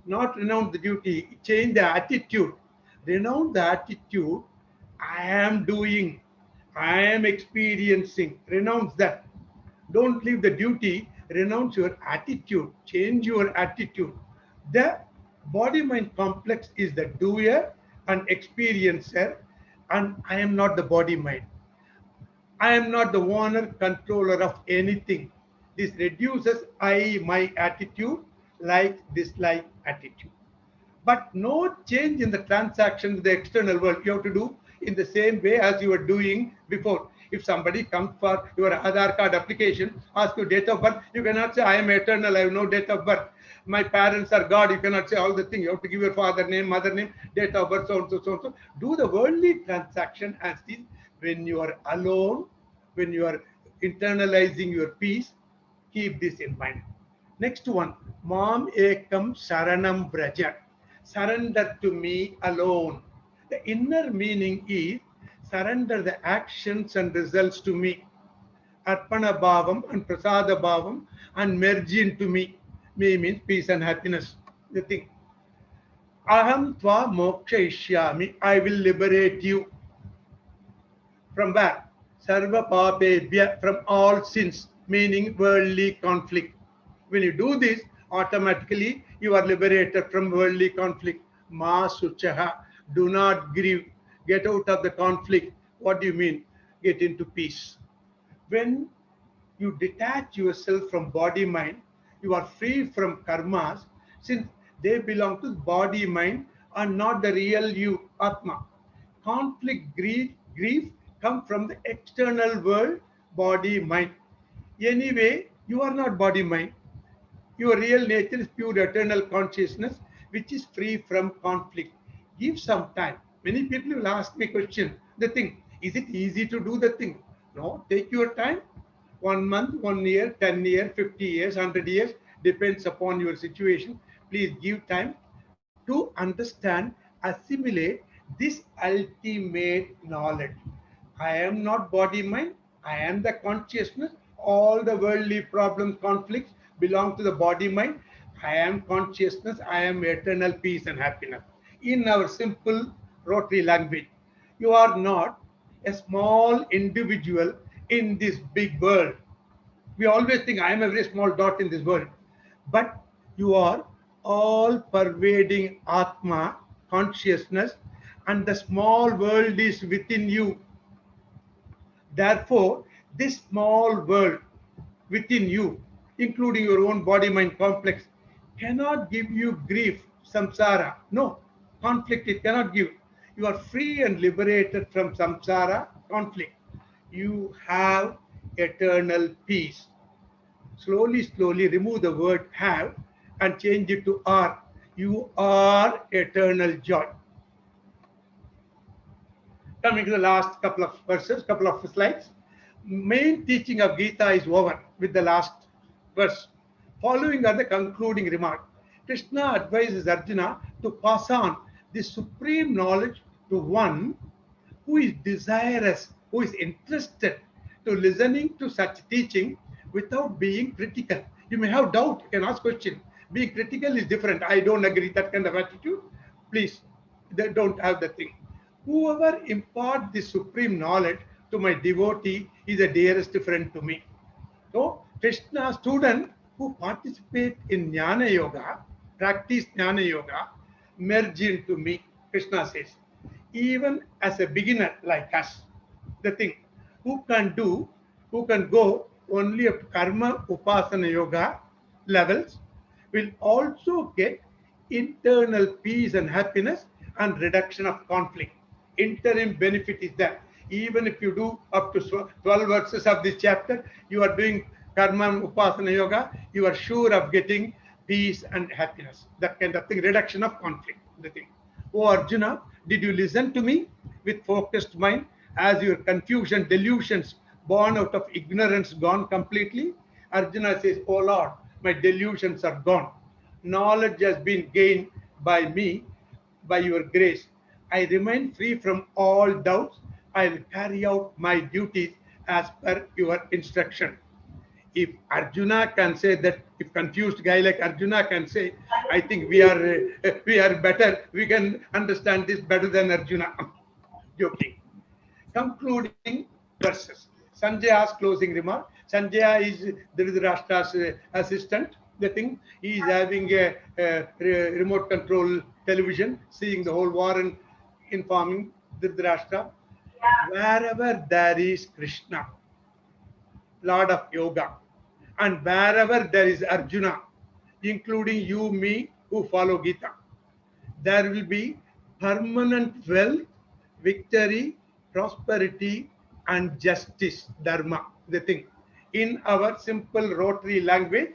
not renounce the duty, change the attitude. Renounce the attitude, I am doing, I am experiencing. Renounce that. Don't leave the duty, renounce your attitude, change your attitude. The body-mind complex is the doer and experiencer, and I am not the body-mind. I am not the owner, controller of anything. This reduces I, my attitude, like, dislike attitude. But no change in the transaction, the external world. You have to do in the same way as you were doing before. If somebody comes for your Aadhaar card application, ask your date of birth, you cannot say, I am eternal, I have no date of birth. My parents are God. You cannot say all the things. You have to give your father name, mother name, date of birth, so and so, so and so. Do the worldly transaction as this. When you are alone, when you are internalizing your peace, keep this in mind. Next one, Mam Ekam Saranam Braja. Surrender to me alone. The inner meaning is surrender the actions and results to me. Arpana Bhavam and Prasada Bhavam and merge into me. Me means peace and happiness. The thing. Aham tva moksha ishyami. I will liberate you. From where? Sarva papebhya, from all sins, meaning worldly conflict. When you do this, automatically you are liberated from worldly conflict. Ma suchaha. Do not grieve. Get out of the conflict. What do you mean? Get into peace. When you detach yourself from body mind, you are free from karmas, since they belong to body mind and not the real you, Atma. Conflict, grief come from the external world, body mind. Anyway, you are not body mind. Your real nature is pure eternal consciousness, which is free from conflict. Give some time. Many people will ask me question, the thing, is it easy to do the thing? No, take your time. 1 month, 1 year, 10 years, 50 years, 100 years, depends upon your situation. Please give time to understand, assimilate this ultimate knowledge. I am not body mind. I am the consciousness. All the worldly problems, conflicts belong to the body mind. I am consciousness. I am eternal peace and happiness. In our simple Rotary language, you are not a small individual in this big world. We always think I am a very small dot in this world, but you are all pervading Atma, consciousness, and the small world is within you. Therefore, this small world within you, including your own body mind complex, cannot give you grief, samsara. No, conflict it cannot give. You are free and liberated from samsara, conflict. You have eternal peace. Slowly, slowly remove the word have and change it to are. You are eternal joy. Coming to the last couple of verses, couple of slides. Main teaching of Gita is over with the last verse. Following are the concluding remarks. Krishna advises Arjuna to pass on this supreme knowledge to one who is desirous, who is interested to listening to such teaching without being critical. You may have doubt, you can ask question. Being critical is different. I don't agree, that kind of attitude. Please, they don't have the thing. Whoever imparts this supreme knowledge to my devotee is the dearest friend to me. So, Krishna student who participate in Jnana Yoga, practice Jnana Yoga, merge into me, Krishna says. Even as a beginner like us, the thing, who can go only up to Karma Upasana Yoga levels, will also get internal peace and happiness and reduction of conflict. Interim benefit is that even if you do up to 12 verses of this chapter, you are doing Karma Upasana Yoga, you are sure of getting peace and happiness. That kind of thing, reduction of conflict. The thing. Oh Arjuna, did you listen to me with focused mind? As your confusion, delusions born out of ignorance gone completely? Arjuna says, oh Lord, my delusions are gone. Knowledge has been gained by me, by your grace. I remain free from all doubts. I will carry out my duties as per your instruction. If Arjuna can say that, if confused guy like Arjuna can say, I think we are better, we can understand this better than Arjuna. Joking. Concluding verses. Sanjaya's closing remark. Sanjaya is Dhritarashtra's assistant. The thing, he is having a remote control television, seeing the whole war and informing Dhritarashtra. Wherever there is Krishna, Lord of Yoga, and wherever there is Arjuna, including you, me, who follow Gita, there will be permanent wealth, victory, prosperity, and justice, dharma, the thing. In our simple rotary language,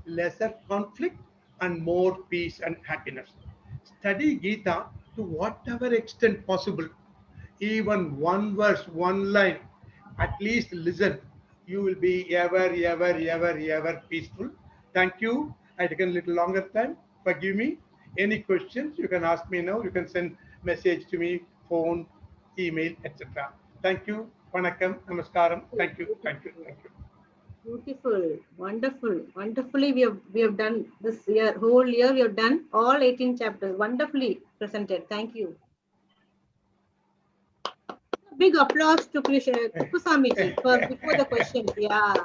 lesser conflict and more peace and happiness. Study Gita to whatever extent possible. Even one verse, one line, at least listen. You will be ever peaceful. Thank you. I taken a little longer time. Forgive me. Any questions, you can ask me now. You can send message to me, phone, email, etc. Thank you. Vanakkam, namaskaram. Thank you. Beautiful, wonderful, wonderfully. We have done this year, whole year. We have done all 18 chapters. Wonderfully presented. Thank you. Big applause to Kuppuswamy for before the questions. Yeah.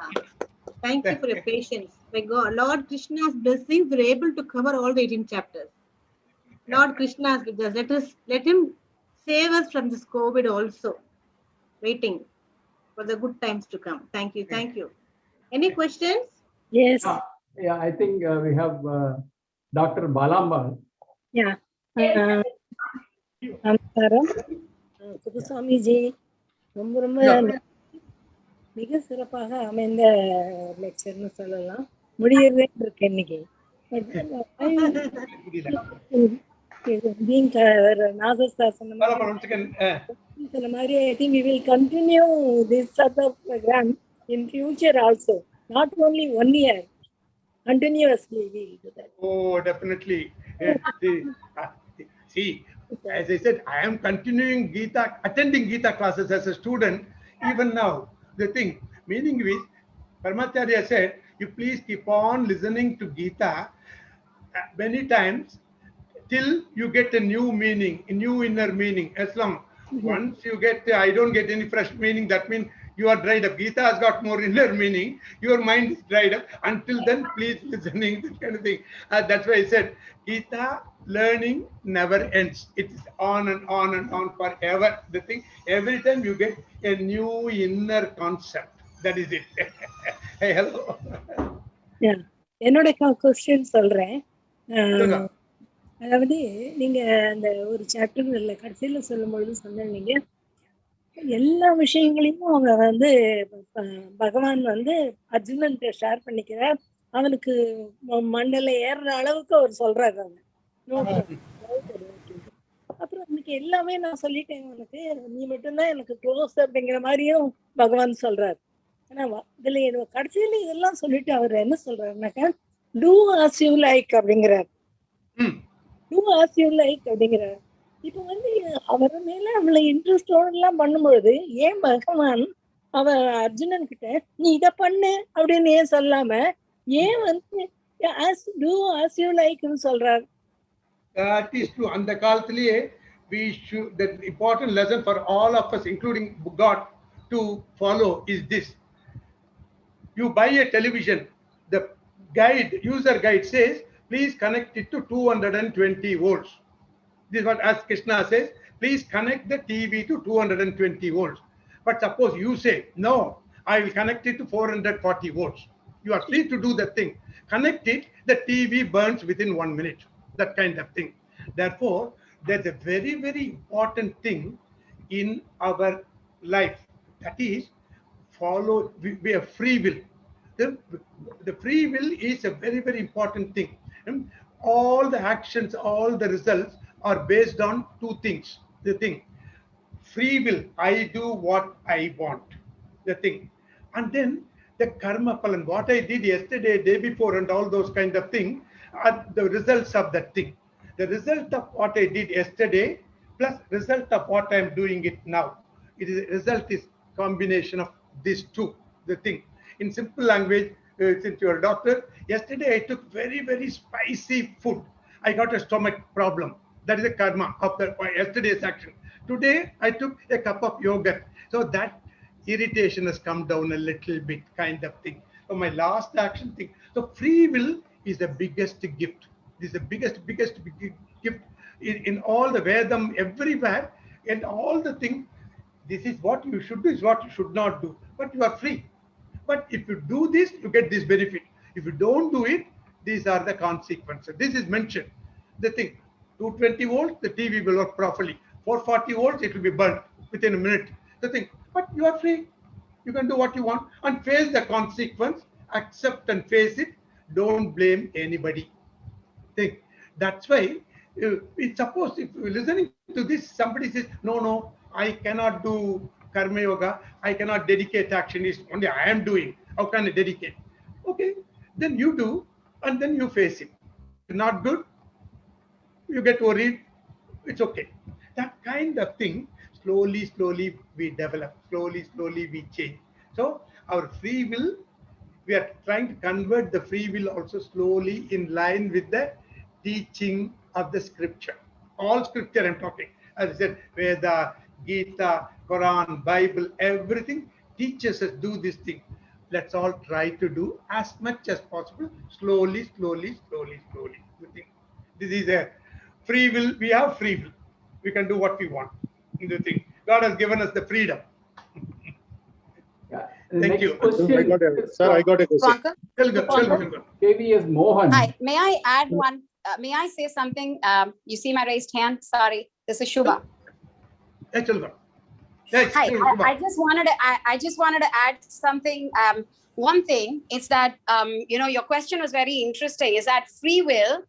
Thank you for your patience. May God, Lord Krishna's blessings, we're able to cover all the 18 chapters. Lord Krishna is with us. Let him save us from this COVID also. Waiting for the good times to come. Thank you. Thank you. Any questions? Yes. Yeah, I think we have Dr. Balamba. Yeah. நமஸ்காரம் குப்புசாமிஜி, ரொம்ப மிக சிறப்பாக அமைந்த லெக்சர்னு சொல்லலாம். முடியவே இருக்கு இன்னைக்கு. சொன்ன மாதிரி I think we will continue this sort of program in future also. Not only 1 year, continuously we will do that. Oh, definitely. See, as I said, I am continuing Gita, attending Gita classes as a student even now. The thing, meaning is, Paramacharya said, you please keep on listening to Gita many times till you get a new meaning, a new inner meaning. As long once you get, I don't get any fresh meaning, that means You are dried up. Gita has got more inner meaning. Your mind is dried up. Until then, please listening, this kind of thing. That's why I said, Gita learning never ends. It is on and on and on forever. The thing, every time you get a new inner concept. That is it. Hey, hello. Yeah. என்னோட question சொல்றேன். அதாவது நீங்க அந்த ஒரு சாப்டர்ல கடைசியில சொல்லும்பொழுது சொன்னீங்க, எல்லா விஷயங்களையும் அவங்க வந்து பகவான் வந்து அர்ஜுனன்கிட்ட ஷேர் பண்ணிக்கிறார். அவனுக்கு மண்டல ஏறுற அளவுக்கு அவர் சொல்றாரு. அப்புறம் இன்னைக்கு எல்லாமே நான் சொல்லிட்டேன் உனக்கு, நீ மட்டும்தான் எனக்கு க்ளோஸ் அப்படிங்கிற மாதிரியும் பகவான் சொல்றாரு. ஆனா இதுல கடைசியில இதெல்லாம் சொல்லிட்டு அவர் என்ன சொல்றாருனாக்கா, டூ ஆஸ் யூ லைக் அப்படிங்கிறார். டூ ஆஸ் யூ லைக் அப்படிங்கிறார். இப்ப வந்து அவர் மேல அவளை இன்ட்ரெஸ்டோட எல்லாம் பண்ணும்பொழுது ஏன் பகவான் அவ அர்ஜுனன் கிட்ட நீ இத பண்ணு அப்படின்னு ஏன் சொல்லாம ஏன் வந்து டூ ஆஸ் யூ லைக்னு சொல்றாரு? That is true. அந்த காலத்திலேயே we should, the important lesson for all of us, including God, to follow is this. You buy a television, the guide, user guide says, please connect it to 220 volts. This is what, as Krishna says, please connect the TV to 220 volts. But suppose you say, no, I will connect it to 440 volts. You are free to do that thing. Connect it, the TV burns within 1 minute. That kind of thing. Therefore, there's a very, very important thing in our life. That is, follow, we have free will. The free will is a very, very important thing. All the actions, all the results are based on two things. The thing, free will, I do what I want. The thing. And then the karma palan, what I did yesterday, day before, and all those kind of things are the results of that thing. The result of what I did yesterday plus result of what I am doing it now. It is result is combination of these two. The thing. In simple language, since you are a doctor, yesterday I took very, very spicy food. I got a stomach problem. That is the karma of yesterday's action. Today I took a cup of yogurt. So that irritation has come down a little bit, kind of thing. So my last action thing. So free will is the biggest gift. This is the biggest gift in all the Vedam, everywhere, and all the thing. This is what you should do, is what you should not do. But you are free. But if you do this, you get this benefit. If you don't do it, these are the consequences. This is mentioned. The thing, 220 volts, the TV will work properly. 440 volts, it will be burnt within a minute. The thing, but you are free. You can do what you want and face the consequence. Accept and face it. Don't blame anybody. Think. That's why, suppose if you're listening to this, somebody says, no, I cannot do karma yoga, I cannot dedicate action, is only I am doing. How can I dedicate? Okay, then you do, and then you face it. It's not good, you get worried, it's okay. That kind of thing, slowly we develop, slowly we change. So our free will, we are trying to convert the free will also slowly in line with the teaching of the scripture. All scripture I'm talking. As I said, Veda, Gita, Quran, Bible, everything teaches us do this thing. Let's all try to do as much as possible, slowly. This is a free will. We have free will. We can do what we want. The thing. God has given us the freedom. Thank you. Question, I got a question. Tell me. KVS Mohan. Hi, may I add one? May I say something? You see my raised hand? Sorry, this is Shubha. Hi, I just wanted to add something. One thing is that your question was very interesting. Is that free will,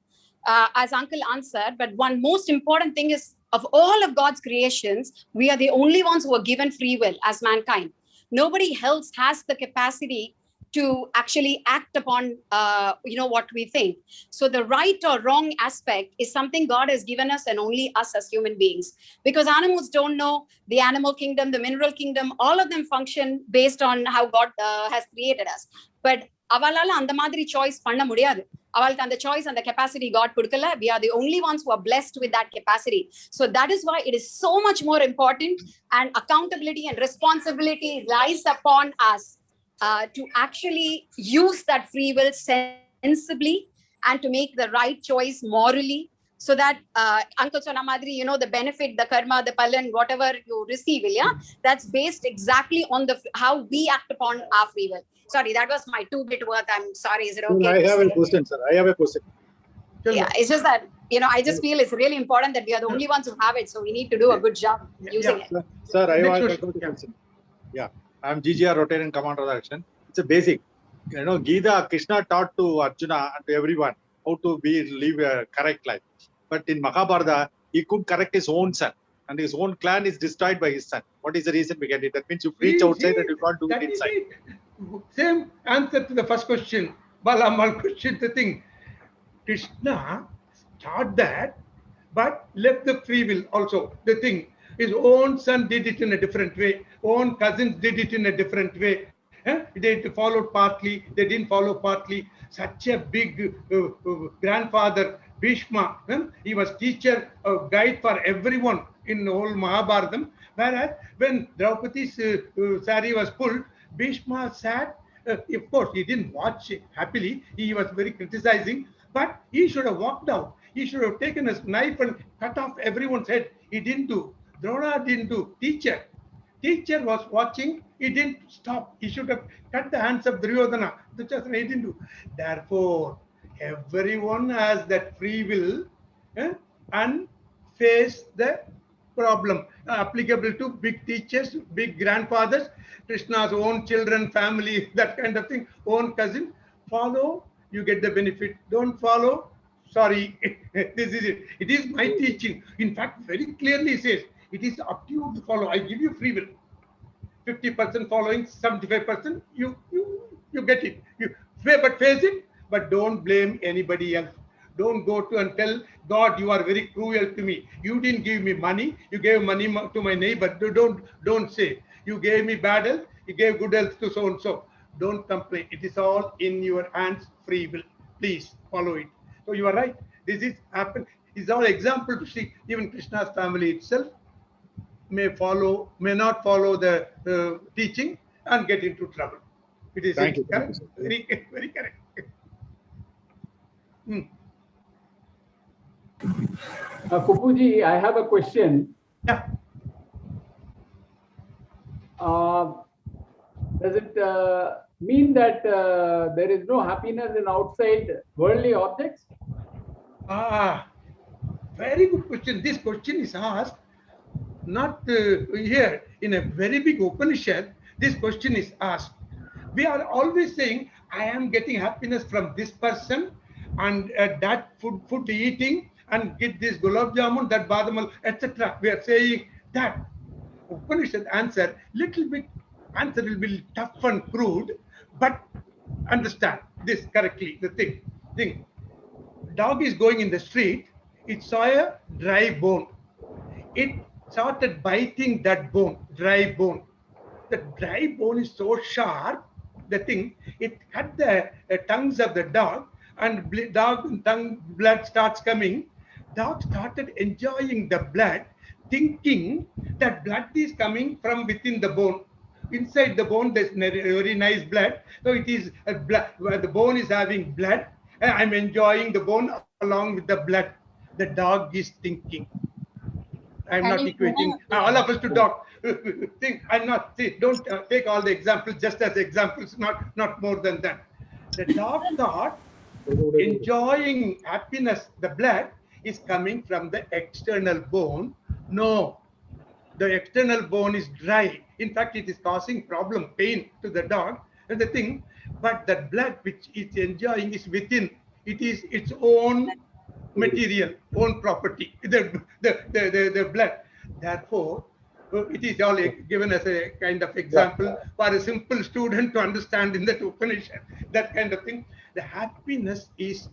as Uncle answered, but one most important thing is, of all of God's creations, we are the only ones who are given free will as mankind. Nobody else has the capacity to actually act upon what we think. So the right or wrong aspect is something God has given us and only us as human beings. Because animals don't know, the animal kingdom, the mineral kingdom, all of them function based on how God has created us. But அவளால அந்த மாதிரி choice பண்ண முடியாது. அவளுக்கு அந்த choice, அந்த capacity God கொடுக்கல. We are the only ones who are blessed with that capacity. So that is why it is so much more important, and accountability and responsibility lies upon us to actually use that free will sensibly and to make the right choice morally, so that Uncle sonna madri, you know, the benefit, the karma, the palan, whatever you receive, yeah, that's based exactly on the how we act upon our free will. Sorry, that was my 2-bit worth. I'm sorry. Is it okay? I have a question, sir. I have a question. Yeah, it's just that, you know, I just feel it's really important that we are the only ones who have it, so we need to do a good job using it. Sir, I want to question. Yeah, I'm GGR Rotarian Commander of the Action. It's a basic. You know, Gita, Krishna taught to Arjuna and to everyone how to live a correct life. But in Mahabharata, he could correct his own son, and his own clan is destroyed by his son. What is the reason behind it? That means you preach outside and you can't do it inside. Same answer to the first question. Balamal question, the thing. Krishna taught that, but left the free will also. The thing, his own son did it in a different way. Own cousins did it in a different way. They followed partly, they didn't follow partly. Such a big grandfather, Bhishma, he was teacher, guide for everyone in the whole Mahabharatam. Whereas when Draupadi's sari was pulled, Bhishma sat. Of course, he didn't watch it happily. He was very criticizing, but he should have walked out. He should have taken his knife and cut off everyone's head. He didn't do. Drona didn't do. Teacher was watching. He didn't stop. He should have cut the hands of Duryodhana. He didn't do. Therefore, everyone has that free will and face the problem. Applicable to big teachers, big grandfathers, Krishna's own children, family, that kind of thing, own cousin. Follow, you get the benefit. Don't follow, sorry. This is it. It is my teaching. In fact, very clearly says, it is up to you to follow. I give you free will. 50% following, 75%, you get it. But face it, but don't blame anybody else. Don't go to and tell God, you are very cruel to me. You didn't give me money. You gave money to my neighbor. Don't say. You gave me bad health. You gave good health to so and so. Don't complain. It is all in your hands, free will. Please follow it. So you are right. This is happened. It's all example to see. Even Krishna's family itself may not follow the teaching and get into trouble. It is Thank you. correct. Very, very correct. Kupuji, I have a question. Yeah. Does it mean that there is no happiness in outside worldly objects? Very good question. This question is asked not here in a very big Upanishad. This question is asked. We are always saying, I am getting happiness from this person and that food eating and get this gulab jamun, that badamal, etc. We are saying that. Upanishad answer will be tough and crude, but understand this correctly. The thing. Dog is going in the street. It saw a dry bone. It started biting that bone, dry bone. The dry bone is so sharp, the thing, it cut the tongues of the dog, and dog tongue blood starts coming. Dog started enjoying the blood, thinking that blood is coming from within the bone. Inside the bone, there's very nice blood. So it is blood. The bone is having blood, and I'm enjoying the bone along with the blood. The dog is thinking. I'm not equating all of us to dog. Think. I'm not. See, don't take all the examples just as examples. Not more than that. The dog thought enjoying happiness, the blood is coming from the external bone. No, the external bone is dry. In fact, it is causing pain to the dog. And the thing, but that blood which it's enjoying is within. It is its own material, own property. The blood. Therefore, it is all given as a kind of example for a simple student to understand in that Upanishad. That kind of thing. The happiness is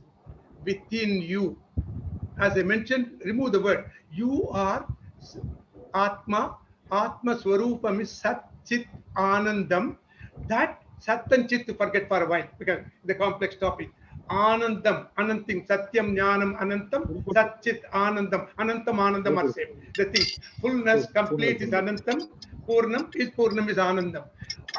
within you. As I mentioned, remove the word. You are Atma. Atma Swarupam is Sat Chit Anandam. That Sat and Chit to forget for a while because the complex topic. Anandam, Anantim, Satyam, Jnanam, Anantam, Sat Chit, Anandam, Anantam, Anandam are same. The thing, fullness, complete is Anantam, Purnam is Anandam.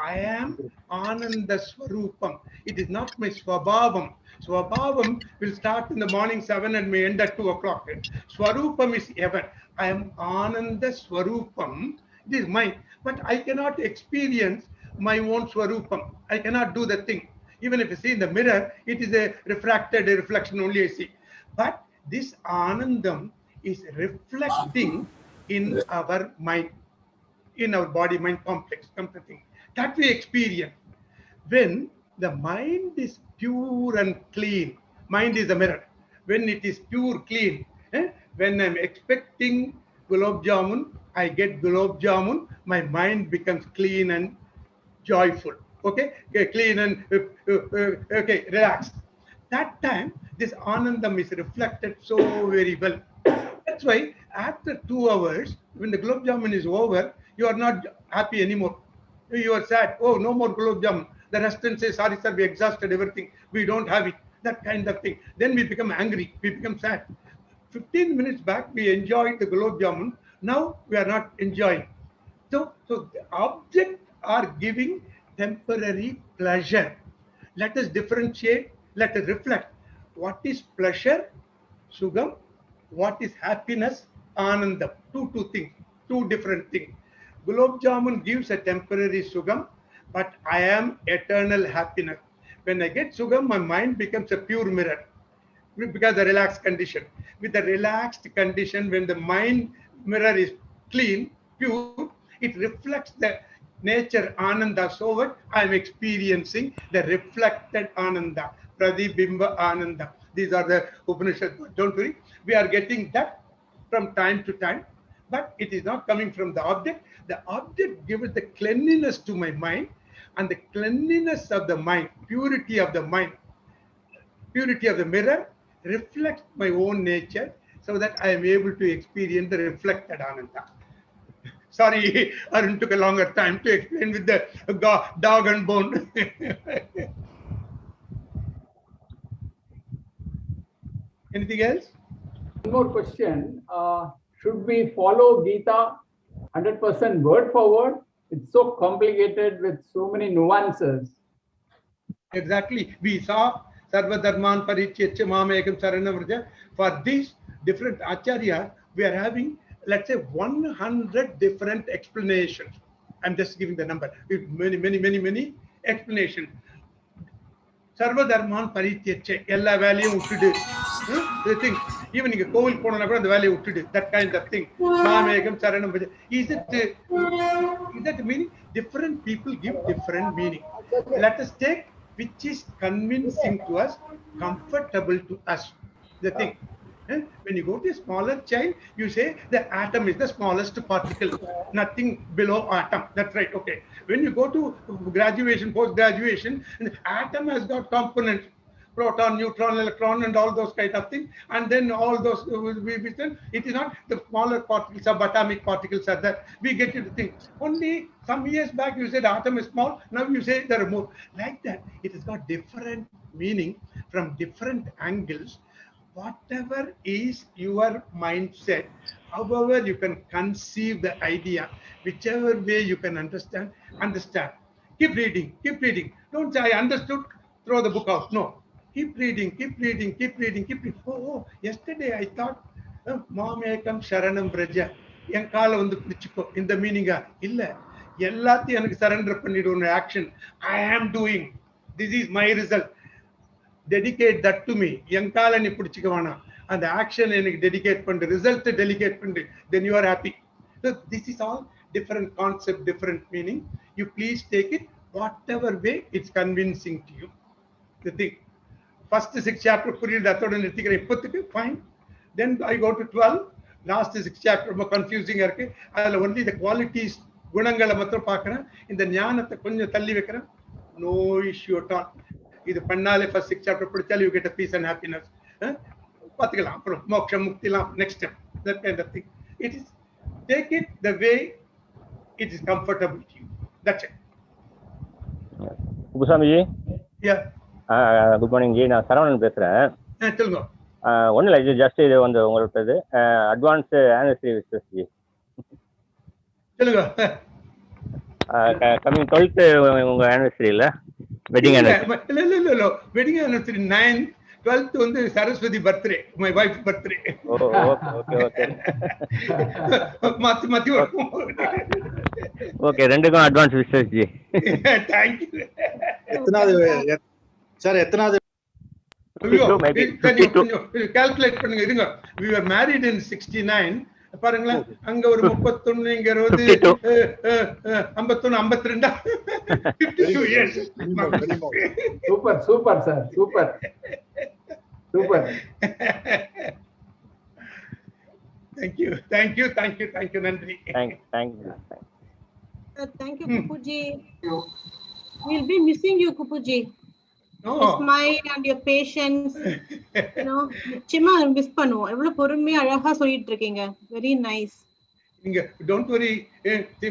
I am Ananda Swarupam. It is not my Swabhavam. Swabhavam will start in the morning 7 and may end at 2 o'clock. Swarupam is heaven. I am Ananda Swarupam. It is mine. But I cannot experience my own Swarupam. I cannot do the thing. Even if you see in the mirror, it is a refracted reflection only I see. But this Anandam is reflecting in our mind, in our body-mind complex, thing that we experience. When the mind is pure and clean, mind is the mirror. When it is pure, clean, when I'm expecting gulab jamun, I get gulab jamun, my mind becomes clean and joyful. Okay, clean and okay, relaxed. That time, this Anandam is reflected so very well. That's why after 2 hours, when the gulab jamun is over, you are not happy anymore. You are sad. Oh, no more gulab jamun. The restaurant says, sorry, sir, we exhausted everything. We don't have it. That kind of thing. Then we become angry. We become sad. 15 minutes back, we enjoyed the gulab jamun. Now we are not enjoying. So the objects are giving temporary pleasure. Let us differentiate. Let us reflect. What is pleasure? Sugam. What is happiness? Anandam. Two things. Two different things. Gulab jamun gives a temporary sugam, but I am eternal happiness. When I get sugam, my mind becomes a pure mirror because the relaxed condition. With the relaxed condition, when the mind mirror is clean, pure, it reflects the nature Ananda. So what I am experiencing the reflected Ananda, Pradibimba Ananda. These are the Upanishads. Don't worry, we are getting that from time to time, but it is not coming from the object. The object gives the cleanliness to my mind, and the cleanliness of the mind, purity of the mind, purity of the mirror reflects my own nature, so that I am able to experience the reflected Ananda. Sorry, Arun took a longer time to explain with the dog and bone. Anything else? One more question. Should we follow Gita 100% word for word? It's so complicated with so many nuances. Exactly. We saw Sarva Dharman Parityacya Mamekam Saranam. For these different Acharya, we are having, let's say, 100 different explanations. I'm just giving the number. Many explanations. Sarva Dharman Parityacya. Ella value uttidu. The thing. Even in a Kovil Ponana, the value uttidu. That kind of thing. Mamekam Saranam. Is that meaning? Different people give different meaning. Let us take which is convincing to us, comfortable to us. The thing. When you go to a smaller child, you say the atom is the smallest particle, nothing below atom. That's right. Okay. When you go to graduation, post-graduation, the atom has got components, proton, neutron, electron, and all those kind of things. And then all those will be written. It is not the smaller particles, subatomic particles are there. We get into things. Only some years back you said atom is small. Now you say there are more. Like that, it has got different meaning from different angles. Whatever is your mindset, however you can conceive the idea, whichever way you can understand. Keep reading. Don't say, I understood, throw the book out. No. Keep reading. Oh, yesterday I thought, Mamekam Sharanam Braja. In the meaning, illa. Yellati and surrender pannidu action. I am doing. This is my result. Dedicate that to me. Yankala ni pudichikavana. And the action and dedicate the result delegate pandi. Then you are happy. So this is all different concept, different meaning. You please take it whatever way it's convincing to you. The thing. First 6 chapter fine. Then I go to 12. Last 6 chapter more confusing. Only the qualities gunangala matra paakana. In the jnanatha konja thalli vekkana. No issue at all. Either Pannale first 6 chapter, you get a peace and happiness. Moksha Mukti, next step. That kind of thing. It is, take it the way it is comfortable to you. That's it. Kuppusamy G. Yeah. Good morning G. நான் சரவணன் பேசுறேன். சொல்லுங்க. ஒன்றும் இல்லை, இது just இது வந்து உங்களோட advance anniversary wishes ji. சொல்லுங்க. கம்மிங் 12th உங்க ஆனிவர்சரி இல்ல, வெட்டிங் ஆனிவர்சரி. இல்ல வெட்டிங் ஆனிவர்சரி 9, 12th வந்து Saraswati birthday, my wife birthday. Okay. மாத்தி ஓகே, ரெண்டுக்கும் advance wishes ji. Thank you. எத்தனாவது சார்? எத்தனாவது? கால்குலேட் பண்ணுங்க. இருங்க. We were married in 69. பாருங்களேன், அங்க ஒரு 31, இங்க 60, 51, 52, 52 years. Super sir, super. Thank you. நன்றி. Thank you. Thank you, Kupuji. We'll be missing you, Kupuji. Your smile and your patience. நிச்சயமா மிஸ் பண்ணுவோம். எவ்வளவு பொறுமையா அழகா சொல்லிட்டு இருக்கீங்க. Very nice. நீங்க don't worry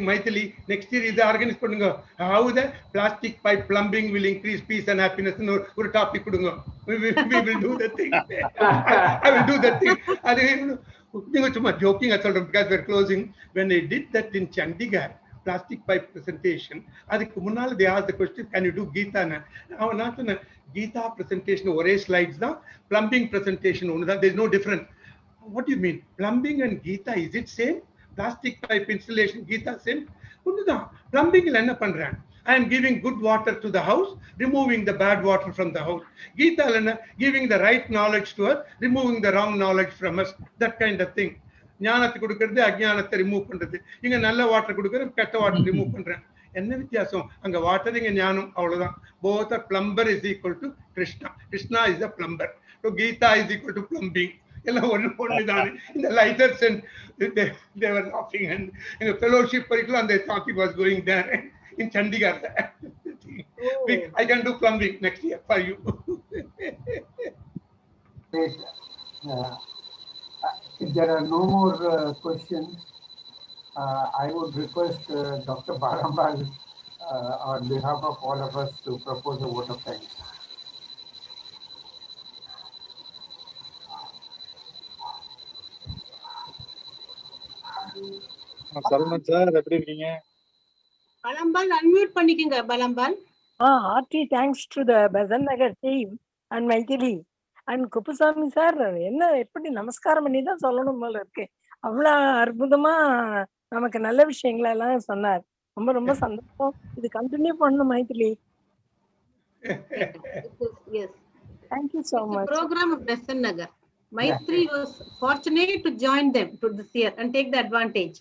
Maithili, next year இதை ஆர்கனைஸ் பண்ணுங்க. how the plastic pipe plumbing will increase peace and happiness ன்னு ஒரு டாபிக் கொடுங்க. we will do that thing. I will do that thing. அது நீங்க சும்மா ஜோக்கிங்கா சொல்றேன், because we are closing. When I did that in Chandigarh plastic pipe presentation, அதுக்கு முன்னால they asked the question, can you do Geeta? நான் நான் சொன்னேன், Geeta presentation ஒரே slides தான், plumbing presentation ஒன்று தான், there is no difference. What do you mean? Plumbing and Geeta, is it same? Plastic pipe installation, Geeta same? ஒன்று தான். Plumbing என்ன பண்றேன்? I am giving good water to the house, removing the bad water from the house. Geeta giving the right knowledge to us, removing the wrong knowledge from us, that kind of thing. ஞானத்தை கொடுக்கறது, அஜ்ஞானத்தை remove பண்றது. இங்க நல்ல water கொடுக்கறது, கெட்ட water remove பண்றேன். என்ன வித்தியாசம்? அங்க வாட்டர், இங்க ஞானம், அவ்வளவுதான். both are plumber is equal to Krishna is a plumber. So Geeta is equal to plumbing. எல்லாம் ஒண்ணுதான். இந்த lighter sense, they were laughing, and in a fellowship curriculum they thought it was going there in Chandigarh. I can do plumbing next year for you. If there are no more questions, I would request Dr. Barambal on behalf of all of us to propose a vote of thanks. Saravanan sir, எப்படி இருக்கீங்க? பலம்பால் unmute பண்ணிக்கங்க. பலம்பால். hearty thanks to the Basan Nagar team and Maithili and Kuppusamy sir. என்ன எப்படி நமஸ்காரம் பண்ணி தான் சொல்லணும் போல இருக்கு. அவ்வளவு அற்புதமா நமக்கு நல்ல விஷயங்களை எல்லாம் சொன்னார். ரொம்ப ரொம்ப சந்தோஷம். இது கண்டினியூ பண்ணணும் Maithili. Yes. Thank you so much. Program of Basan Nagar. Maitri was fortunate to join them to this year and take the advantage.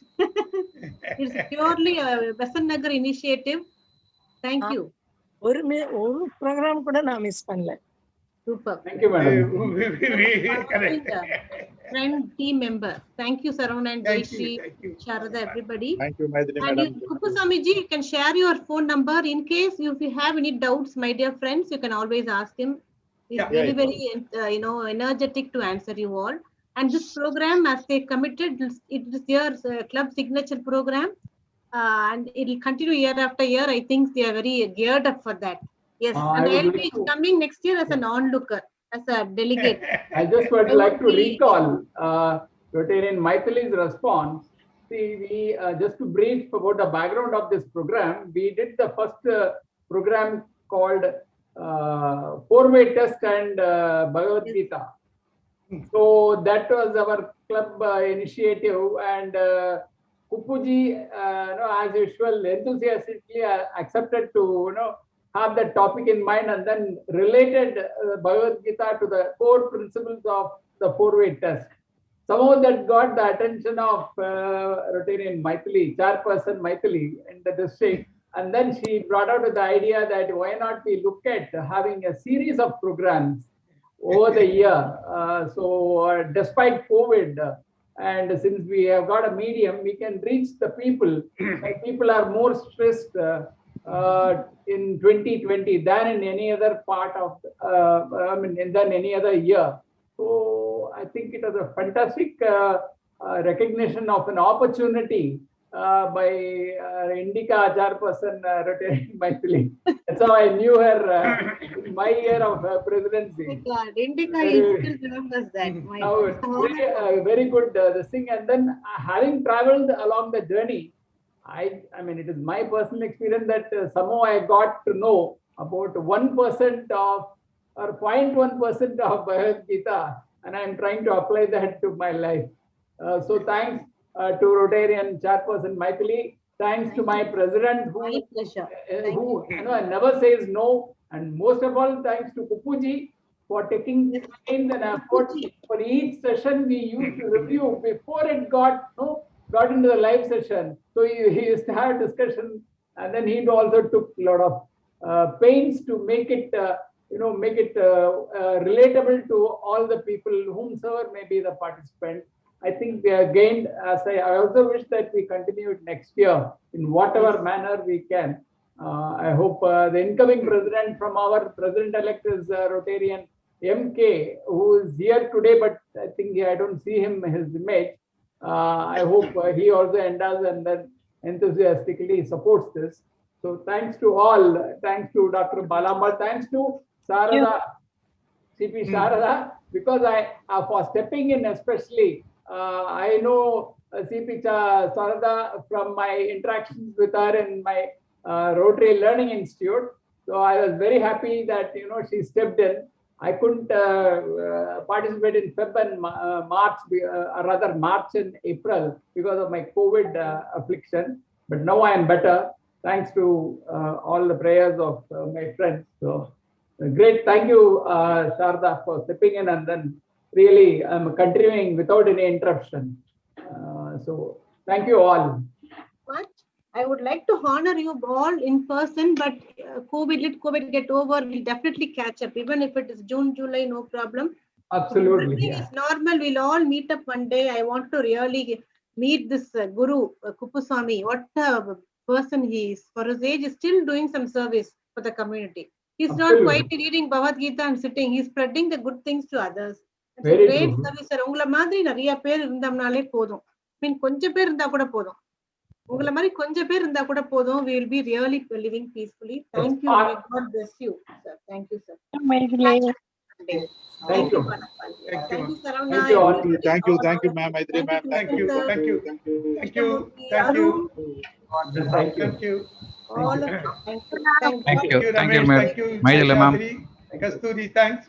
It's purely a Basan Nagar initiative. Thank you. ஒரு program கூட நான் miss பண்ணல. Super. Thank you, madam. Friend team member. Thank you, Saravana and Jayashree, Sharada, everybody. Thank you, Maithili And madam. Kuppusamy ji, you can share your phone number in case if you have any doubts, my dear friends, you can always ask him. He's very energetic to answer you all. And this program, as they committed, it is their club signature program, and it will continue year after year. I think they are very geared up for that. Yes, and LP is coming next year as an onlooker, as a delegate. I just would like to recall Rotarian Maithili's response. See, we just to brief about the background of this program, we did the first program called four-way test and Bhagavad Gita. So that was our club initiative, and Kuppuji, as usual, enthusiastically accepted to have that topic in mind, and then related Bhagavad Gita to the core principles of the four-way test. Somehow that got the attention of Rotarian Maithili, chairperson Maithili in the district, and then she brought out the idea that why not we look at having a series of programs over the year. So despite COVID, and since we have got a medium, we can reach the people. Like people are more stressed in 2020 than in any other part of, than any other year. So I think it was a fantastic recognition of an opportunity by Indica chairperson Rotarian Maithili. That's how I knew her in my year of presidency. Oh my God, Indica still remembers that. My Very good this thing. And then having traveled along the journey, I mean, it is my personal experience that somehow I got to know about 1% of or 0.1% of Bhagavad Gita, and I'm trying to apply that to my life. So thanks to Rotarian chairperson Maithili. Thanks to my president who never says no, and most of all thanks to Kupuji for taking time and effort for each session. We used to review before it got into the live session. So he used to have discussion, and then he also took a lot of pains to make it relatable to all the people, whomsoever may be the participant. I think we have gained, I also wish that we continue it next year in whatever manner we can. I hope the incoming president from our president-elect is Rotarian MK, who is here today, but I think I don't see his image. I hope he also endows and then enthusiastically supports this. So thanks to all, thanks to Dr. Balamar, thanks to Sarada, CP Sarada, because for stepping in especially, I know CP Sarada from my interactions with her in my Rotary Learning Institute. So I was very happy that she stepped in. I couldn't participate in Feb and March, rather March and April because of my COVID affliction. But now I am better, thanks to all the prayers of my friends. So great, thank you, Sharda, for stepping in, and then really I'm continuing without any interruption. So thank you all. But I would like to honor you all in person, but COVID get over, we'll definitely catch up. Even if it is June, July, no problem. Absolutely. Everything is normal. We'll all meet up one day. I want to really meet this Guru, Kuppuswamy. What a person he is. For his age, he's still doing some service for the community. He's not quite reading Bhagavad Gita and sitting. He's spreading the good things to others. It's a great service. உங்களை மாதிரி நிறைய பேர் இருந்தோம்னாலே போதும். கொஞ்சம் பேர் இருந்தா கூட போதும். உங்களை மாதிரி கொஞ்சம் பேர் இருந்தா கூட போதும். We will be really living peacefully. Thank you. May God bless you, sir. Thank you, sir. Thank you. Thank you. Thank you, Saravana. Thank you, ma'am. Maithili, ma'am. Thank you. Thank you. Thank you. All of you. Thank you, Ramesh. ma'am. Thank you, Maithili, ma'am. Kasturi, thanks.